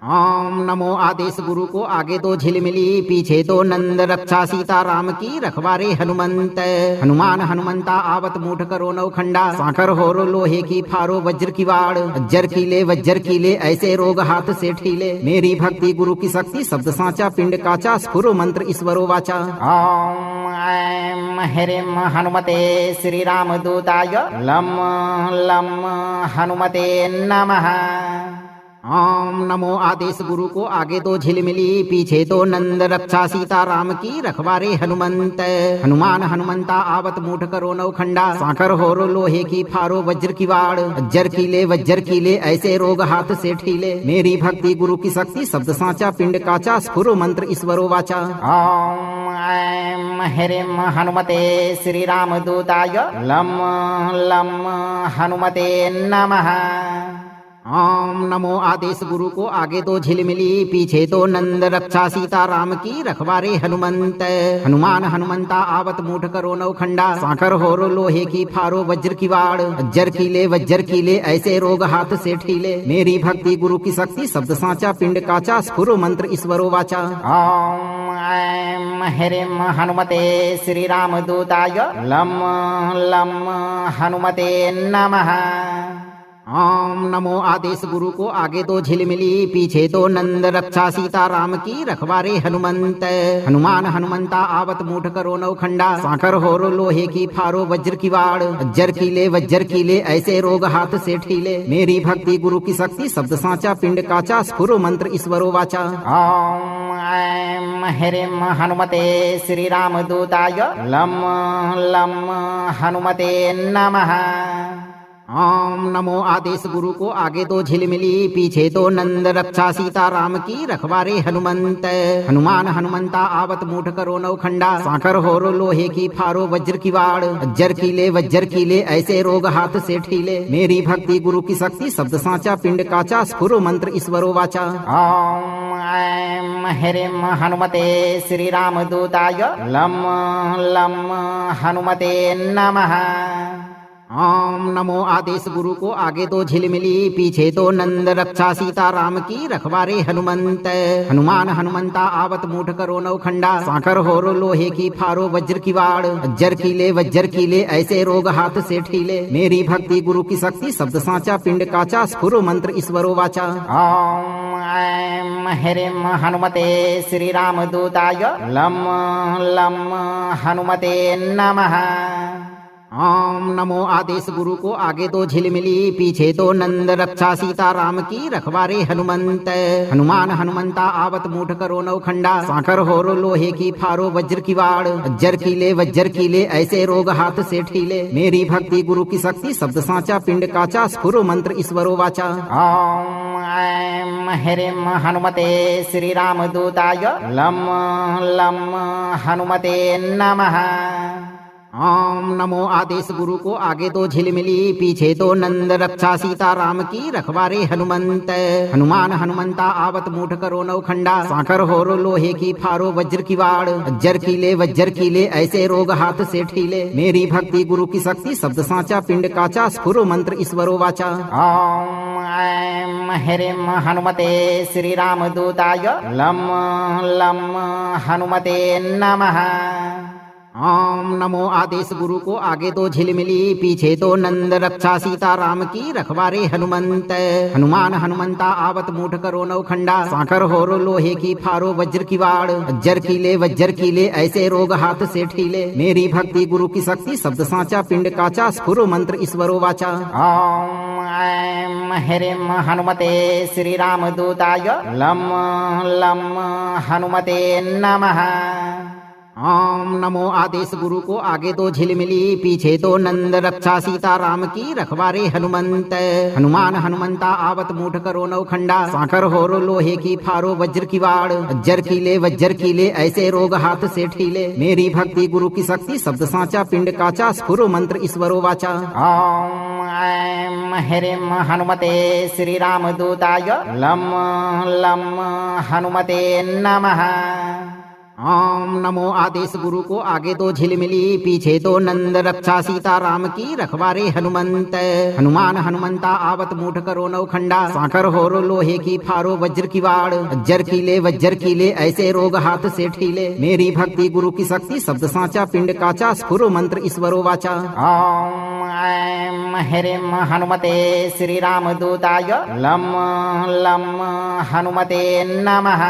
Speaker 2: ओम नमो आदेश गुरु को आगे दो झिलमिली पीछे दो नंद रक्षा सीता राम की रखवारे हनुमंत। हनुमान हनुमंता आवत मूठ करो नौखंडा साकर होरो लोहे की फारो वज्र की वाड़ वज्र कीले ऐसे रोग हाथ से ठीले मेरी भक्ति गुरु की शक्ति शब्द साचा पिंड काचा स्फुरो मंत्र ईश्वरो वाचा।
Speaker 3: ओम ऐं ह्रीं हनुमते श्री राम दूताय लं लं हनुमते नमः।
Speaker 2: ओम नमो आदेश गुरु को आगे दो झिलमिली पीछे दो नंद रक्षा सीता राम की रखवारे हनुमंत। हनुमान हनुमंता आवत मूठ करो नौखंडा साकर होरो लोहे की फारो वज्र की वाड़ वज्र कीले ऐसे रोग हाथ से ठीले मेरी भक्ति गुरु की शक्ति शब्द साचा पिंड काचा स्फुरो मंत्र ईश्वरो वाचा।
Speaker 3: ओम ऐं ह्रीं हनुमते श्री राम दूताय लं लं हनुमते नमः।
Speaker 2: ओम नमो आदेश गुरु को आगे दो झिलमिली पीछे दो नंद रक्षा सीता राम की रखवारे हनुमंत। हनुमान हनुमंता आवत मूठ करो नौखंडा साकर होरो लोहे की फारो वज्र की वाड़ वज्र कीले ऐसे रोग हाथ से ठीले मेरी भक्ति गुरु की शक्ति शब्द साचा पिंड काचा स्फुरो मंत्र ईश्वरो वाचा।
Speaker 3: ओम ऐं ह्रीं हनुमते श्री राम दूताय लं लं हनुमते नमः।
Speaker 2: ओम नमो आदेश गुरु को आगे दो झिलमिली पीछे दो नंद रक्षा सीता राम की रखवारे हनुमंत। हनुमान हनुमंता आवत मूठ करो नौखंडा साकर होरो लोहे की फारो वज्र की वाड़ वज्र कीले ऐसे रोग हाथ से ठीले मेरी भक्ति गुरु की शक्ति शब्द साचा पिंड काचा स्फुरो मंत्र ईश्वरो वाचा।
Speaker 3: ओम ऐं ह्रीं हनुमते श्री राम दूताय लं लं हनुमते नमः।
Speaker 2: ओम नमो आदेश गुरु को आगे दो झिलमिली पीछे दो नंद रक्षा सीता राम की रखवारे हनुमंत। हनुमान हनुमंता आवत मूठ करो नौखंडा साकर होरो लोहे की फारो वज्र की वाड़ वज्र कीले ऐसे रोग हाथ से ठीले मेरी भक्ति गुरु की शक्ति शब्द साचा पिंड काचा स्फुरो मंत्र ईश्वरो वाचा।
Speaker 3: ओम ऐं ह्रीं हनुमते श्री राम दूताय लं लं हनुमते नमः।
Speaker 2: ओम नमो आदेश गुरु को आगे दो झिलमिली पीछे दो नंद रक्षा सीता राम की रखवारे हनुमंत। हनुमान हनुमंता आवत मूठ करो नौखंडा साकर होरो लोहे की फारो वज्र की वाड़ वज्र कीले ऐसे रोग हाथ से ठीले मेरी भक्ति गुरु की शक्ति शब्द साचा पिंड काचा स्फुरो मंत्र ईश्वरो वाचा।
Speaker 3: ओम ऐं ह्रीं हनुमते श्री राम दूताय लं लं हनुमते नमः।
Speaker 2: ओम नमो आदेश गुरु को आगे दो झिलमिली पीछे दो नंद रक्षा सीता राम की रखवारे हनुमंत। हनुमान हनुमंता आवत मूठ करो नौखंडा साकर होरो लोहे की फारो वज्र की वाड़ वज्र कीले ऐसे रोग हाथ से ठीले मेरी भक्ति गुरु की शक्ति शब्द साचा पिंड काचा स्फुरो मंत्र ईश्वरो वाचा।
Speaker 3: ओम ऐं ह्रीं हनुमते श्री राम दूताय लं लं हनुमते नमः।
Speaker 2: ओम नमो आदेश गुरु को आगे दो झिलमिली पीछे दो नंद रक्षा सीता राम की रखवारे हनुमंत। हनुमान हनुमंता आवत मूठ करो नौखंडा साकर होरो लोहे की फारो वज्र की वाड़ वज्र कीले ऐसे रोग हाथ से ठीले। मेरी भक्ति गुरु की शक्ति शब्द साचा पिंड काचा स्फुर मंत्र ईश्वरो वाचा।
Speaker 3: ओम ऐं ह्रीं हनुमते श्री रामदूताय लं लं हनुमते नमः।
Speaker 2: ओम नमो आदेश गुरु को आगे दो झिलमिली पीछे दो नंद रक्षा सीता राम की रखवारे हनुमंत। हनुमान हनुमंता आवत मूठ करो नौखंडा साकर होरो लोहे की फारो वज्र की वाड़ वज्र कीले ऐसे रोग हाथ से ठीले। मेरी भक्ति गुरु की शक्ति शब्द साचा पिंड काचा स्फुर मंत्र ईश्वरो वाचा।
Speaker 3: ओम ऐं ह्रीं हनुमते श्री रामदूताय लं लं हनुमते नमः।
Speaker 2: ओम नमो आदेश गुरु को आगे दो झिलमिली पीछे दो नंद रक्षा सीता राम की रखवारे हनुमंत। हनुमान हनुमंता आवत मूठ करो नौखंडा साकर होरो लोहे की फारो वज्र की वाड़ वज्र कीले ऐसे रोग हाथ से ठीले। मेरी भक्ति गुरु की शक्ति शब्द साचा पिंड काचा स्फुर मंत्र ईश्वरो वाचा।
Speaker 3: ओम ऐं ह्रीं हनुमते श्री रामदूताय लं लं हनुमते नमः।
Speaker 2: ओम नमो आदेश गुरु को आगे दो झिलमिली पीछे दो नंद रक्षा सीता राम की रखवारे हनुमंत। हनुमान हनुमंता आवत मूठ करो नौखंडा साकर होरो लोहे की फारो वज्र की वाड़ वज्र कीले ऐसे रोग हाथ से ठीले। मेरी भक्ति गुरु की शक्ति शब्द साचा पिंड काचा स्फुर मंत्र ईश्वरो वाचा।
Speaker 3: ओम ऐं ह्रीं हनुमते श्री रामदूताय लं लं हनुमते नमः।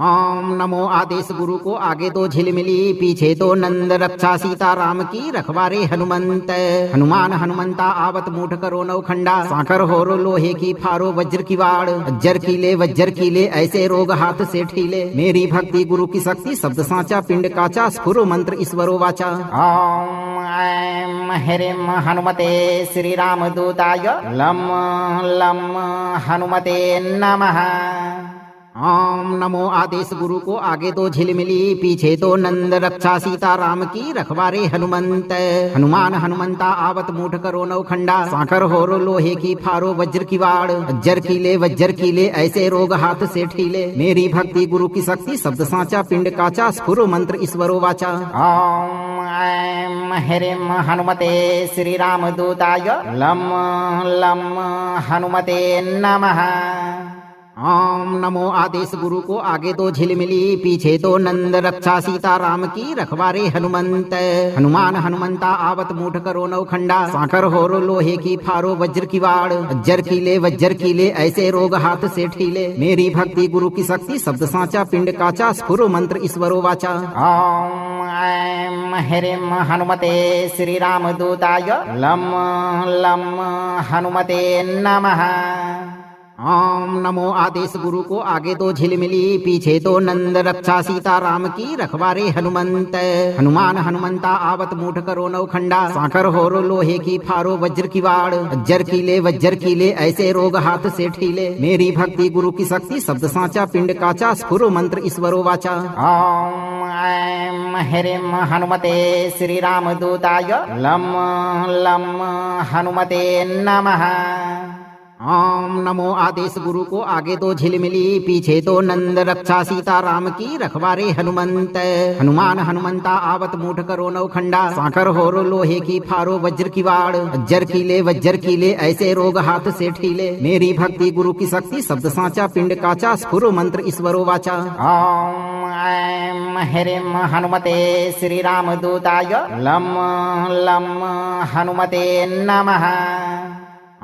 Speaker 2: ओम नमो आदेश गुरु को आगे दो झिलमिली पीछे दो नंद रक्षा सीता राम की रखवारे हनुमंत। हनुमान हनुमंता आवत मूठ करो नौखंडा साकर होरो लोहे की फारो वज्र की वाड़ वज्र कीले ऐसे रोग हाथ से ठीले। मेरी भक्ति गुरु की शक्ति शब्द साचा पिंड काचा स्फुर मंत्र ईश्वरो वाचा।
Speaker 3: ओम ऐं ह्रीं हनुमते श्री रामदूताय लं लं हनुमते नमः।
Speaker 2: ओम नमो आदेश गुरु को आगे दो झिलमिली पीछे दो नंद रक्षा सीता राम की रखवारे हनुमंत। हनुमान हनुमंता आवत मूठ करो नौखंडा साकर होरो लोहे की फारो वज्र की वाड़ वज्र कीले ऐसे रोग हाथ से ठीले। मेरी भक्ति गुरु की शक्ति शब्द साचा पिंड काचा स्फुर मंत्र ईश्वरो वाचा।
Speaker 3: ओम ऐं ह्रीं हनुमते श्री रामदूताय लं लं हनुमते नमः।
Speaker 2: ओम नमो आदेश गुरु को आगे दो झिलमिली पीछे दो नंद रक्षा सीता राम की रखवारे हनुमंत। हनुमान हनुमंता आवत मूठ करो नौखंडा साकर होरो लोहे की फारो वज्र की वाड़ वज्र कीले ऐसे रोग हाथ से ठीले। मेरी भक्ति गुरु की शक्ति शब्द साचा पिंड काचा स्फुर मंत्र ईश्वरो वाचा।
Speaker 3: ओम ऐं ह्रीं हनुमते श्री रामदूताय लं लं हनुमते नमः।
Speaker 2: ओम नमो आदेश गुरु को आगे दो झिलमिली पीछे दो नंद रक्षा सीता राम की रखवारे हनुमंत। हनुमान हनुमंता आवत मूठ करो नौखंडा साकर होरो लोहे की फारो वज्र की वाड़ वज्र कीले ऐसे रोग हाथ से ठीले। मेरी भक्ति गुरु की शक्ति शब्द साचा पिंड काचा स्फुर मंत्र ईश्वरो वाचा।
Speaker 3: ओम ऐं ह्रीं हनुमते श्री रामदूताय लं लं हनुमते नमः।
Speaker 2: ओम नमो आदेश गुरु को आगे दो झिलमिली पीछे दो नंद रक्षा सीता राम की रखवारे हनुमंत। हनुमान हनुमंता आवत मूठ करो नौखंडा साकर होरो लोहे की फारो वज्र की वाड़ वज्र कीले ऐसे रोग हाथ से ठीले। मेरी भक्ति गुरु की शक्ति शब्द साचा पिंड काचा स्फुर मंत्र ईश्वरो वाचा।
Speaker 3: ओम ऐं ह्रीं हनुमते श्री रामदूताय लं लं हनुमते नमः।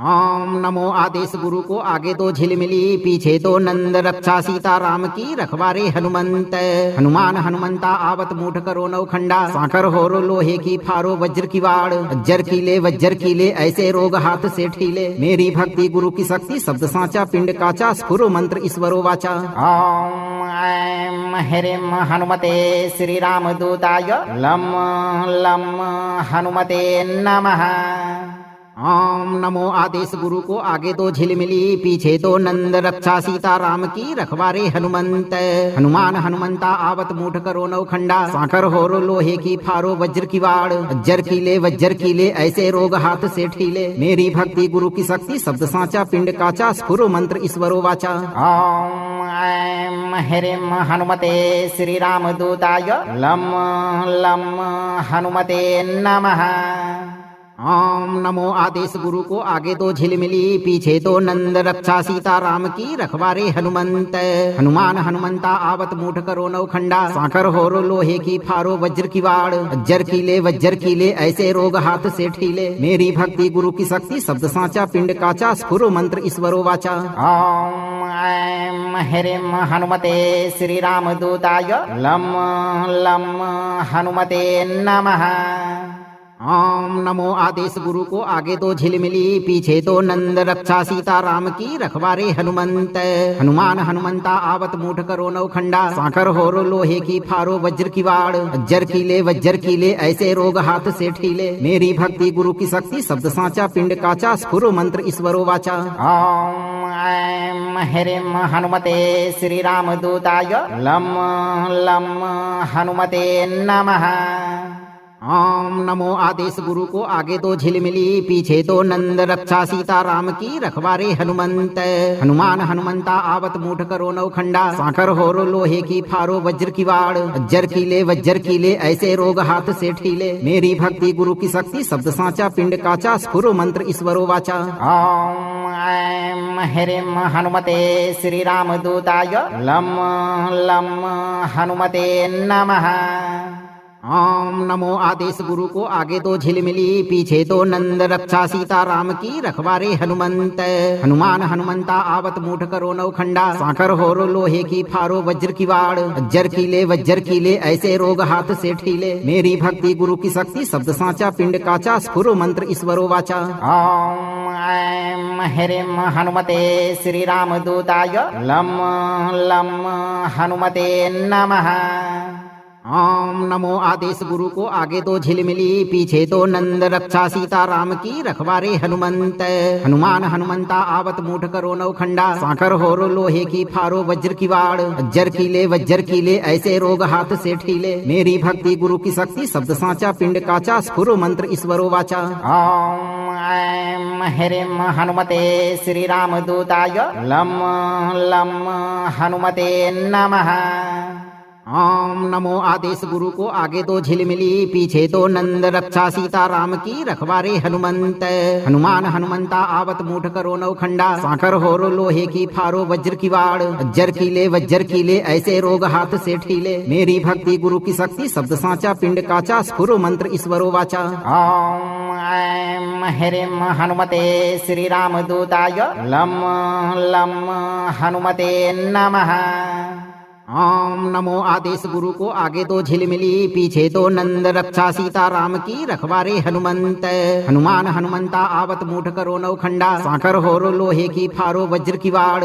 Speaker 2: ओम नमो आदेश गुरु को आगे दो झिलमिली पीछे दो नंद रक्षा सीता राम की रखवारे हनुमंत। हनुमान हनुमंता आवत मूठ करो नौखंडा साकर होरो लोहे की फारो वज्र की वाड़ वज्र कीले ऐसे रोग हाथ से ठीले। मेरी भक्ति गुरु की शक्ति शब्द साचा पिंड काचा स्फुर मंत्र ईश्वरो वाचा।
Speaker 3: ओम ऐं ह्रीं हनुमते श्री रामदूताय लं लं हनुमते नमः।
Speaker 2: ओम नमो आदेश गुरु को आगे दो झिलमिली पीछे दो नंद रक्षा सीता राम की रखवारे हनुमंत। हनुमान हनुमंता आवत मूठ करो नौखंडा साकर होरो लोहे की फारो वज्र की वाड़ वज्र कीले ऐसे रोग हाथ से ठीले मेरी भक्ति गुरु की शक्ति शब्द साचा पिंड काचा स्फुरो मंत्र ईश्वरो वाचा।
Speaker 3: ओम ऐं ह्रीं हनुमते श्री राम दूताय लं लं हनुमते नमः।
Speaker 2: ओम नमो आदेश गुरु को आगे दो झिलमिली पीछे दो नंद रक्षा सीता राम की रखवारे हनुमंत। हनुमान हनुमंता आवत मूठ करो नौखंडा साकर होरो लोहे की फारो वज्र की वाड़ वज्र कीले ऐसे रोग हाथ से ठीले मेरी भक्ति गुरु की शक्ति शब्द साचा पिंड काचा स्फुरो मंत्र ईश्वरो वाचा।
Speaker 3: ओम ऐं ह्रीं हनुमते श्री राम दूताय लं लं हनुमते नमः।
Speaker 2: ओम नमो आदेश गुरु को आगे दो झिलमिली पीछे दो नंद रक्षा सीता राम की रखवारे हनुमंत। हनुमान हनुमंता आवत मूठ करो नौखंडा साकर होरो लोहे की फारो वज्र की वाड़ वज्र कीले ऐसे रोग हाथ से ठीले मेरी भक्ति गुरु की शक्ति शब्द साचा पिंड काचा स्फुरो मंत्र ईश्वरो वाचा।
Speaker 3: ओम ऐं ह्रीं हनुमते श्री राम दूताय लं लं हनुमते नमः।
Speaker 2: ओम नमो आदेश गुरु को आगे दो झिलमिली पीछे दो नंद रक्षा सीता राम की रखवारे हनुमंत। हनुमान हनुमंता आवत मूठ करो नौखंडा साकर होरो लोहे की फारो वज्र की वाड़ वज्र कीले ऐसे रोग हाथ से ठीले मेरी भक्ति गुरु की शक्ति शब्द साचा पिंड काचा स्फुरो मंत्र ईश्वरो वाचा।
Speaker 3: ओम ऐं ह्रीं हनुमते श्री राम दूताय लं लं हनुमते नमः।
Speaker 2: ओम नमो आदेश गुरु को आगे दो झिलमिली पीछे दो नंद रक्षा सीता राम की रखवारे हनुमंत। हनुमान हनुमंता आवत मूठ करो नौखंडा साकर होरो लोहे की फारो वज्र की वाड़ वज्र कीले ऐसे रोग हाथ से ठीले मेरी भक्ति गुरु की शक्ति शब्द साचा पिंड काचा स्फुरो मंत्र ईश्वरो वाचा।
Speaker 3: ओम ऐं ह्रीं हनुमते श्री राम दूताय लं लं हनुमते नमः।
Speaker 2: ओम नमो आदेश गुरु को आगे दो झिलमिली पीछे दो नंद रक्षा सीता राम की रखवारे हनुमंत। हनुमान हनुमंता आवत मूठ करो नौखंडा साकर होरो लोहे की फारो वज्र की वाड़ वज्र कीले ऐसे रोग हाथ से ठीले मेरी भक्ति गुरु की शक्ति शब्द साचा पिंड काचा स्फुरो मंत्र ईश्वरो वाचा।
Speaker 3: ओम ऐं ह्रीं हनुमते श्री राम दूताय लं लं हनुमते नमः।
Speaker 2: ओम नमो आदेश गुरु को आगे दो झिलमिली पीछे दो नंद रक्षा सीता राम की रखवारे हनुमंत। हनुमान हनुमंता आवत मूठ करो नौखंडा साकर होरो लोहे की फारो वज्र की वाड़ वज्र कीले ऐसे रोग हाथ से ठीले मेरी भक्ति गुरु की शक्ति शब्द साचा पिंड काचा स्फुरो मंत्र ईश्वरो वाचा।
Speaker 3: ओम ऐं ह्रीं हनुमते श्री राम दूताय लं लं हनुमते नमः।
Speaker 2: ओम नमो आदेश गुरु को आगे दो झिलमिली पीछे दो नंद रक्षा सीता राम की रखवारे हनुमंत। हनुमान हनुमंता आवत मूठ करो नौखंडा साकर होरो लोहे की फारो वज्र की वाड़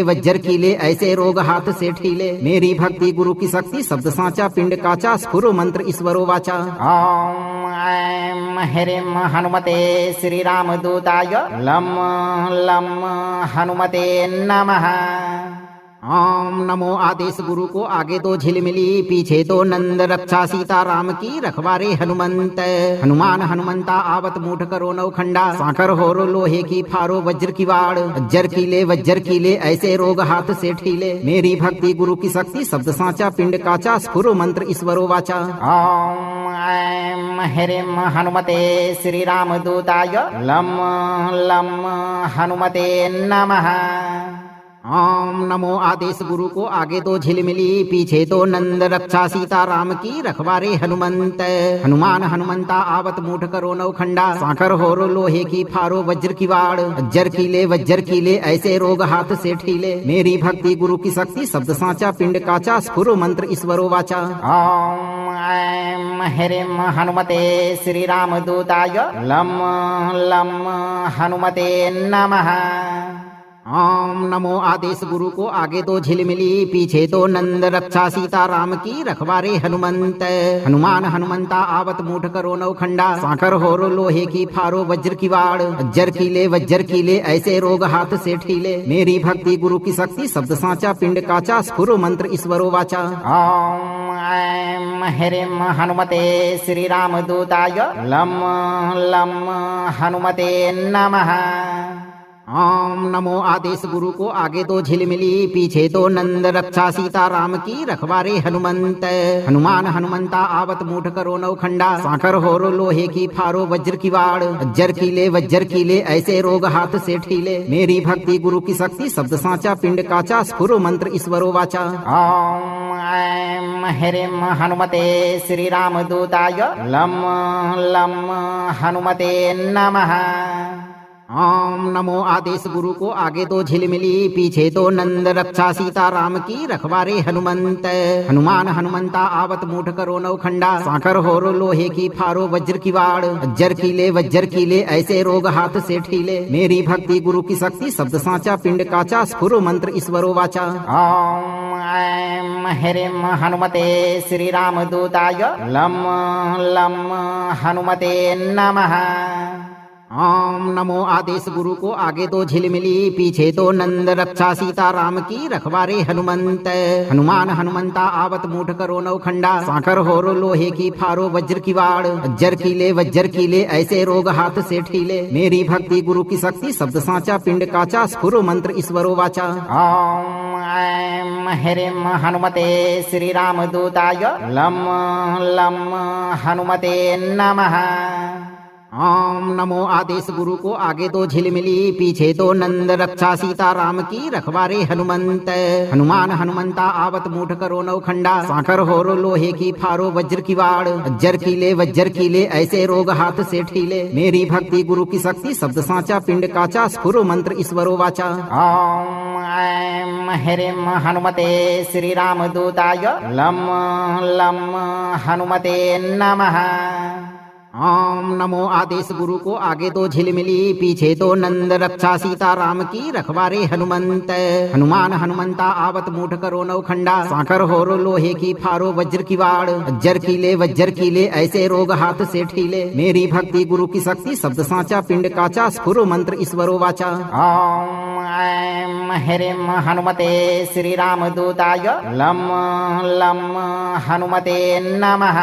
Speaker 2: वज्र कीले ऐसे रोग हाथ से ठीले मेरी भक्ति गुरु की शक्ति शब्द साचा पिंड काचा स्फुरो मंत्र ईश्वरो वाचा।
Speaker 3: ओम ऐं ह्रीं हनुमते श्री राम दूताय लं लं हनुमते नमः।
Speaker 2: ओम नमो आदेश गुरु को आगे दो झिलमिली पीछे दो नंद रक्षा सीता राम की रखवारे हनुमंत। हनुमान हनुमंता आवत मूठ करो नौखंडा साकर होरो लोहे की फारो वज्र की वाड़ वज्र कीले ऐसे रोग हाथ से ठीले मेरी भक्ति गुरु की शक्ति शब्द साचा पिंड काचा स्फुरो मंत्र ईश्वरो वाचा।
Speaker 3: ओम ऐं ह्रीं हनुमते श्री राम दूताय लं लं हनुमते नमः।
Speaker 2: ओम नमो आदेश गुरु को आगे दो झिलमिली पीछे दो नंद रक्षा सीता राम की रखवारे हनुमंत। हनुमान हनुमंता आवत मूठ करो नौखंडा साकर होरो लोहे की फारो वज्र की वाड़ वज्र कीले ऐसे रोग हाथ से ठीले मेरी भक्ति गुरु की शक्ति शब्द साचा पिंड काचा स्फुरो मंत्र ईश्वरो वाचा।
Speaker 3: ओम ऐं ह्रीं हनुमते श्री राम दूताय लं लं हनुमते नमः।
Speaker 2: ओम नमो आदेश गुरु को आगे दो झिलमिली पीछे दो नंद रक्षा सीता राम की रखवारे हनुमंत। हनुमान हनुमंता आवत मूठ करो नौखंडा साकर होरो लोहे की फारो वज्र की वाड़ वज्र कीले ऐसे रोग हाथ से ठीले। मेरी भक्ति गुरु की शक्ति शब्द साचा पिंड काचा स्फुर मंत्र ईश्वरो वाचा।
Speaker 3: ओम ऐं ह्रीं हनुमते श्री रामदूताय लं लं हनुमते नमः।
Speaker 2: ओम नमो आदेश गुरु को आगे दो झिलमिली पीछे दो नंद रक्षा सीता राम की रखवारे हनुमंत। हनुमान हनुमंता आवत मूठ करो नौखंडा साकर होरो लोहे की फारो वज्र की वाड़ वज्र कीले ऐसे रोग हाथ से ठीले। मेरी भक्ति गुरु की शक्ति शब्द साचा पिंड काचा स्फुर मंत्र ईश्वरो वाचा।
Speaker 3: ओम ऐं ह्रीं हनुमते श्री रामदूताय लं लं हनुमते नमः।
Speaker 2: ओम नमो आदेश गुरु को आगे दो झिलमिली पीछे दो नंद रक्षा सीता राम की रखवारे हनुमंत। हनुमान हनुमंता आवत मूठ करो नौखंडा साकर होरो लोहे की फारो वज्र की वाड़ वज्र कीले ऐसे रोग हाथ से ठीले। मेरी भक्ति गुरु की शक्ति शब्द साचा पिंड काचा स्फुर मंत्र ईश्वरो वाचा।
Speaker 3: ओम ऐं ह्रीं हनुमते श्री रामदूताय लं लं हनुमते नमः।
Speaker 2: ओम नमो आदेश गुरु को आगे दो झिलमिली पीछे दो नंद रक्षा सीता राम की रखवारे हनुमंत। हनुमान हनुमंता आवत मूठ करो नौखंडा साकर होरो लोहे की फारो वज्र की वाड़ वज्र कीले ऐसे रोग हाथ से ठीले। मेरी भक्ति गुरु की शक्ति शब्द साचा पिंड काचा स्फुर मंत्र ईश्वरो वाचा।
Speaker 3: ओम ऐं ह्रीं हनुमते श्री रामदूताय लं लं हनुमते नमः।
Speaker 2: ओम नमो आदेश गुरु को आगे दो झिलमिली पीछे दो नंद रक्षा सीता राम की रखवारे हनुमंत। हनुमान हनुमंता आवत मूठ करो नौखंडा साकर होरो लोहे की फारो वज्र की वाड़ वज्र कीले ऐसे रोग हाथ से ठीले। मेरी भक्ति गुरु की शक्ति शब्द साचा पिंड काचा स्फुर मंत्र ईश्वरो वाचा।
Speaker 3: ओम ऐं ह्रीं हनुमते श्री रामदूताय लं लं हनुमते नमः।
Speaker 2: ओम नमो आदेश गुरु को आगे दो झिलमिली पीछे दो नंद रक्षा सीता राम की रखवारे हनुमंत। हनुमान हनुमंता आवत मूठ करो नौखंडा साकर होरो लोहे की फारो वज्र की वाड़ वज्र कीले ऐसे रोग हाथ से ठीले। मेरी भक्ति गुरु की शक्ति शब्द साचा पिंड काचा स्फुर मंत्र ईश्वरो वाचा।
Speaker 3: ओम ऐं ह्रीं हनुमते श्री रामदूताय लं लं हनुमते नमः।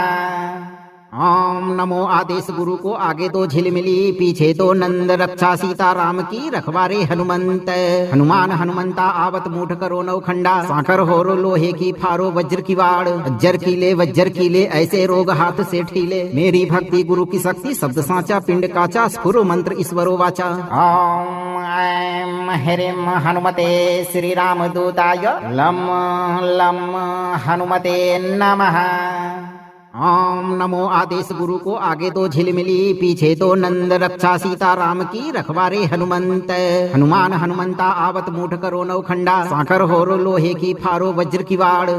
Speaker 2: ओम नमो आदेश गुरु को आगे दो झिलमिली पीछे दो नंद रक्षा सीता राम की रखवारे हनुमंत। हनुमान हनुमंता आवत मूठ करो नौखंडा साकर होरो लोहे की फारो वज्र की वाड़ वज्र कीले ऐसे रोग हाथ से ठीले। मेरी भक्ति गुरु की शक्ति शब्द साचा पिंड काचा स्फुर मंत्र ईश्वरो वाचा।
Speaker 3: ओम ऐं ह्रीं हनुमते श्री रामदूताय लं लं हनुमते नमः।
Speaker 2: ओम नमो आदेश गुरु को आगे दो झिलमिली पीछे दो नंद रक्षा सीता राम की रखवारे हनुमंत। हनुमान हनुमंता आवत मूठ करो नौखंडा साकर होरो लोहे की फारो वज्र की वाड़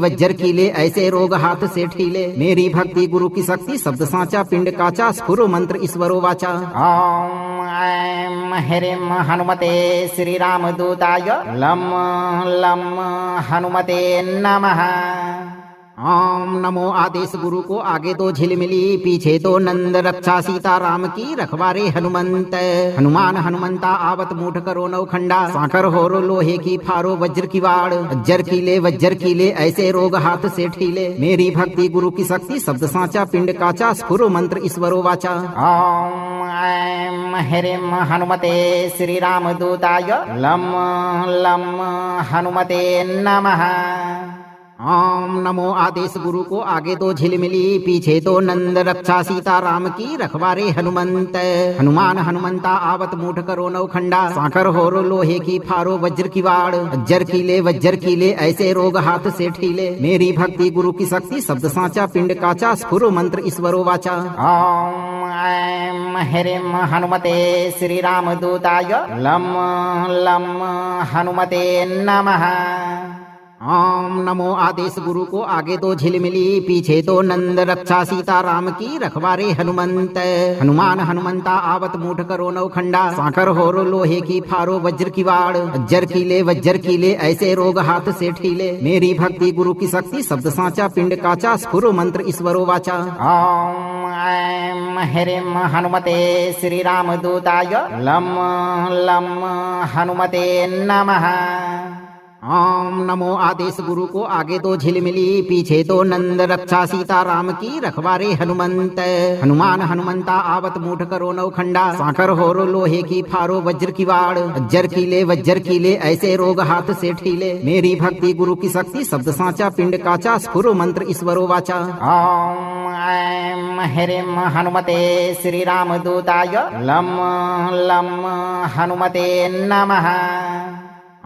Speaker 2: वज्र कीले ऐसे रोग हाथ से ठीले। मेरी भक्ति गुरु की शक्ति शब्द साचा पिंड काचा स्फुर मंत्र ईश्वरो वाचा।
Speaker 3: ओम ऐं ह्रीं हनुमते श्री रामदूताय लं लं हनुमते नमः।
Speaker 2: ओम नमो आदेश गुरु को आगे दो झिलमिली पीछे दो नंद रक्षा सीता राम की रखवारे हनुमंत। हनुमान हनुमंता आवत मूठ करो नौखंडा साकर होरो लोहे की फारो वज्र की वाड़ वज्र कीले ऐसे रोग हाथ से ठीले। मेरी भक्ति गुरु की शक्ति शब्द साचा पिंड काचा स्फुर मंत्र ईश्वरो वाचा।
Speaker 3: ओम ऐं ह्रीं हनुमते श्री रामदूताय लं लं हनुमते नमः।
Speaker 2: ओम नमो आदेश गुरु को आगे दो झिलमिली पीछे दो नंद रक्षा सीता राम की रखवारे हनुमंत। हनुमान हनुमंता आवत मूठ करो नौखंडा साकर होरो लोहे की फारो वज्र की वाड़ वज्र कीले ऐसे रोग हाथ से ठीले। मेरी भक्ति गुरु की शक्ति शब्द साचा पिंड काचा स्फुर मंत्र ईश्वरो वाचा।
Speaker 3: ओम ऐं ह्रीं हनुमते श्री रामदूताय लं लं हनुमते नमः।
Speaker 2: ओम नमो आदेश गुरु को आगे दो झिलमिली पीछे दो नंद रक्षा सीता राम की रखवारे हनुमंत। हनुमान हनुमंता आवत मूठ करो नौखंडा साकर होरो लोहे की फारो वज्र की वाड़ वज्र कीले ऐसे रोग हाथ से ठीले मेरी भक्ति गुरु की शक्ति शब्द साचा पिंड काचा स्फुरो मंत्र ईश्वरो वाचा।
Speaker 3: ओम ऐं ह्रीं हनुमते श्री रामदूताय लं लं हनुमते नमः।
Speaker 2: ओम नमो आदेश गुरु को आगे दो झिलमिली पीछे दो नंद रक्षा सीता राम की रखवारे हनुमंत। हनुमान हनुमंता आवत मूठ करो नौखंडा साकर होरो लोहे की फारो वज्र की वाड़ वज्र कीले ऐसे रोग हाथ से ठीले मेरी भक्ति गुरु की शक्ति शब्द साचा पिंड काचा स्फुरो मंत्र ईश्वरो वाचा।
Speaker 3: ओम ऐं ह्रीं हनुमते श्री रामदूताय लं लं हनुमते नमः।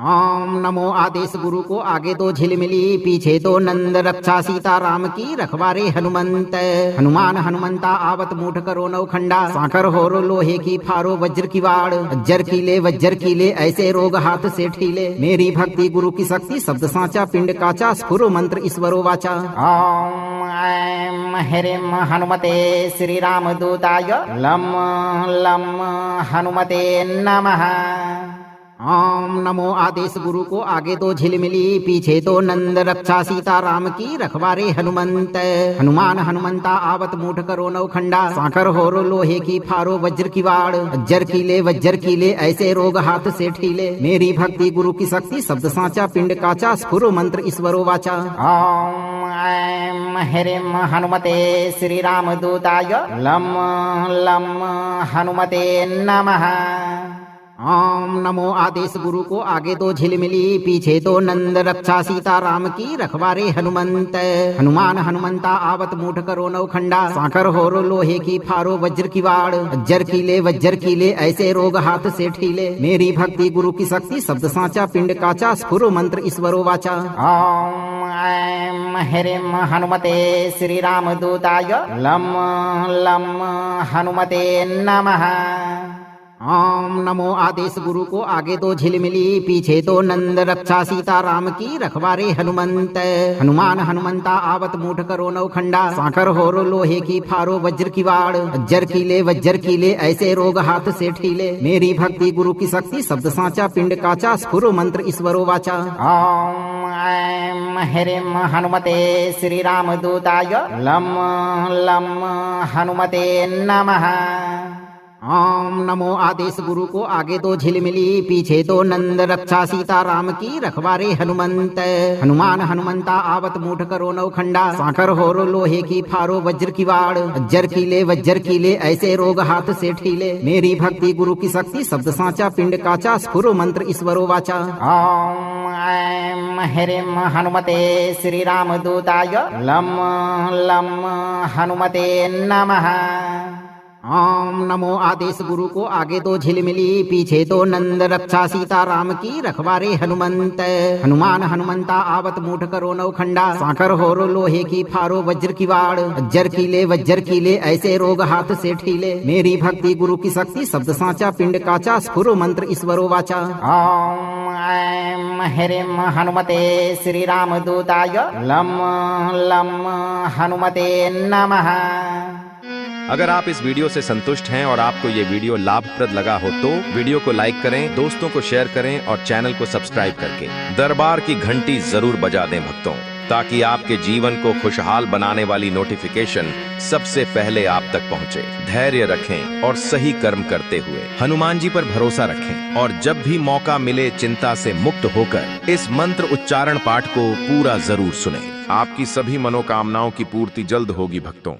Speaker 2: ओम नमो आदेश गुरु को आगे दो झिलमिली पीछे दो नंद रक्षा सीता राम की रखवारे हनुमंत। हनुमान हनुमंता आवत मूठ करो नौखंडा साकर होरो लोहे की फारो वज्र की वाड़ वज्र कीले ऐसे रोग हाथ से ठीले मेरी भक्ति गुरु की शक्ति शब्द साचा पिंड काचा स्फुरो मंत्र ईश्वरो वाचा।
Speaker 3: ओम ऐं ह्रीं हनुमते श्री रामदूताय लं लं हनुमते नमः।
Speaker 2: ओम नमो आदेश गुरु को आगे दो झिलमिली पीछे दो नंद रक्षा सीता राम की रखवारे हनुमंत। हनुमान हनुमंता आवत मूठ करो नौखंडा साकर होरो लोहे की फारो वज्र की वाड़ वज्र कीले ऐसे रोग हाथ से ठीले मेरी भक्ति गुरु की शक्ति शब्द साचा पिंड काचा स्फुरो मंत्र ईश्वरो वाचा।
Speaker 3: ओम ऐं ह्रीं हनुमते श्री रामदूताय लं लं हनुमते नमः।
Speaker 2: ओम नमो आदेश गुरु को आगे दो झिलमिली पीछे दो नंद रक्षा सीता राम की रखवारे हनुमंत। हनुमान हनुमंता आवत मूठ करो नौखंडा साकर होरो लोहे की फारो वज्र की वाड़ वज्र कीले ऐसे रोग हाथ से ठीले मेरी भक्ति गुरु की शक्ति शब्द साचा पिंड काचा स्फुरो मंत्र ईश्वरो वाचा।
Speaker 3: ओम ऐं ह्रीं हनुमते श्री रामदूताय लं लं हनुमते नमः।
Speaker 2: ओम नमो आदेश गुरु को आगे दो झिलमिली पीछे दो नंद रक्षा सीता राम की रखवारे हनुमंत। हनुमान हनुमंता आवत मूठ करो नौखंडा साकर होरो लोहे की फारो वज्र की वाड़ वज्र कीले ऐसे रोग हाथ से ठीले मेरी भक्ति गुरु की शक्ति शब्द साचा पिंड काचा स्फुरो मंत्र ईश्वरो वाचा।
Speaker 3: ओम ऐं ह्रीं हनुमते श्री रामदूताय लं लं हनुमते नमः।
Speaker 2: ओम नमो आदेश गुरु को आगे दो झिलमिली पीछे दो नंद रक्षा सीता राम की रखवारे हनुमंत। हनुमान हनुमंता आवत मूठ करो नौखंडा साकर होरो लोहे की फारो वज्र की वाड़ वज्र कीले ऐसे रोग हाथ से ठीले मेरी भक्ति गुरु की शक्ति शब्द साचा पिंड काचा स्फुरो मंत्र ईश्वरो वाचा।
Speaker 3: ओम ऐं ह्रीं हनुमते श्री रामदूताय लं लं हनुमते नमः।
Speaker 2: ओम नमो आदेश गुरु को आगे दो झिलमिली पीछे दो नंद रक्षा सीता राम की रखवारे हनुमंत। हनुमान हनुमंता आवत मूठ करो नौखंडा साकर होरो लोहे की फारो वज्र की वाड़ वज्र कीले ऐसे रोग हाथ से ठीले मेरी भक्ति गुरु की शक्ति शब्द साचा पिंड काचा स्फुरो मंत्र ईश्वरो वाचा।
Speaker 3: ओम ऐं ह्रीं हनुमते श्री रामदूताय लं लं हनुमते नमः।
Speaker 1: अगर आप इस वीडियो से संतुष्ट हैं और आपको ये वीडियो लाभप्रद लगा हो तो वीडियो को लाइक करें, दोस्तों को शेयर करें और चैनल को सब्सक्राइब करके दरबार की घंटी जरूर बजा दें भक्तों, ताकि आपके जीवन को खुशहाल बनाने वाली नोटिफिकेशन सबसे पहले आप तक पहुंचे। धैर्य रखें और सही कर्म करते हुए हनुमान जी पर भरोसा रखें और जब भी मौका मिले चिंता से मुक्त होकर इस मंत्र उच्चारण पाठ को पूरा जरूर सुनें। आपकी सभी मनोकामनाओं की पूर्ति जल्द होगी भक्तों।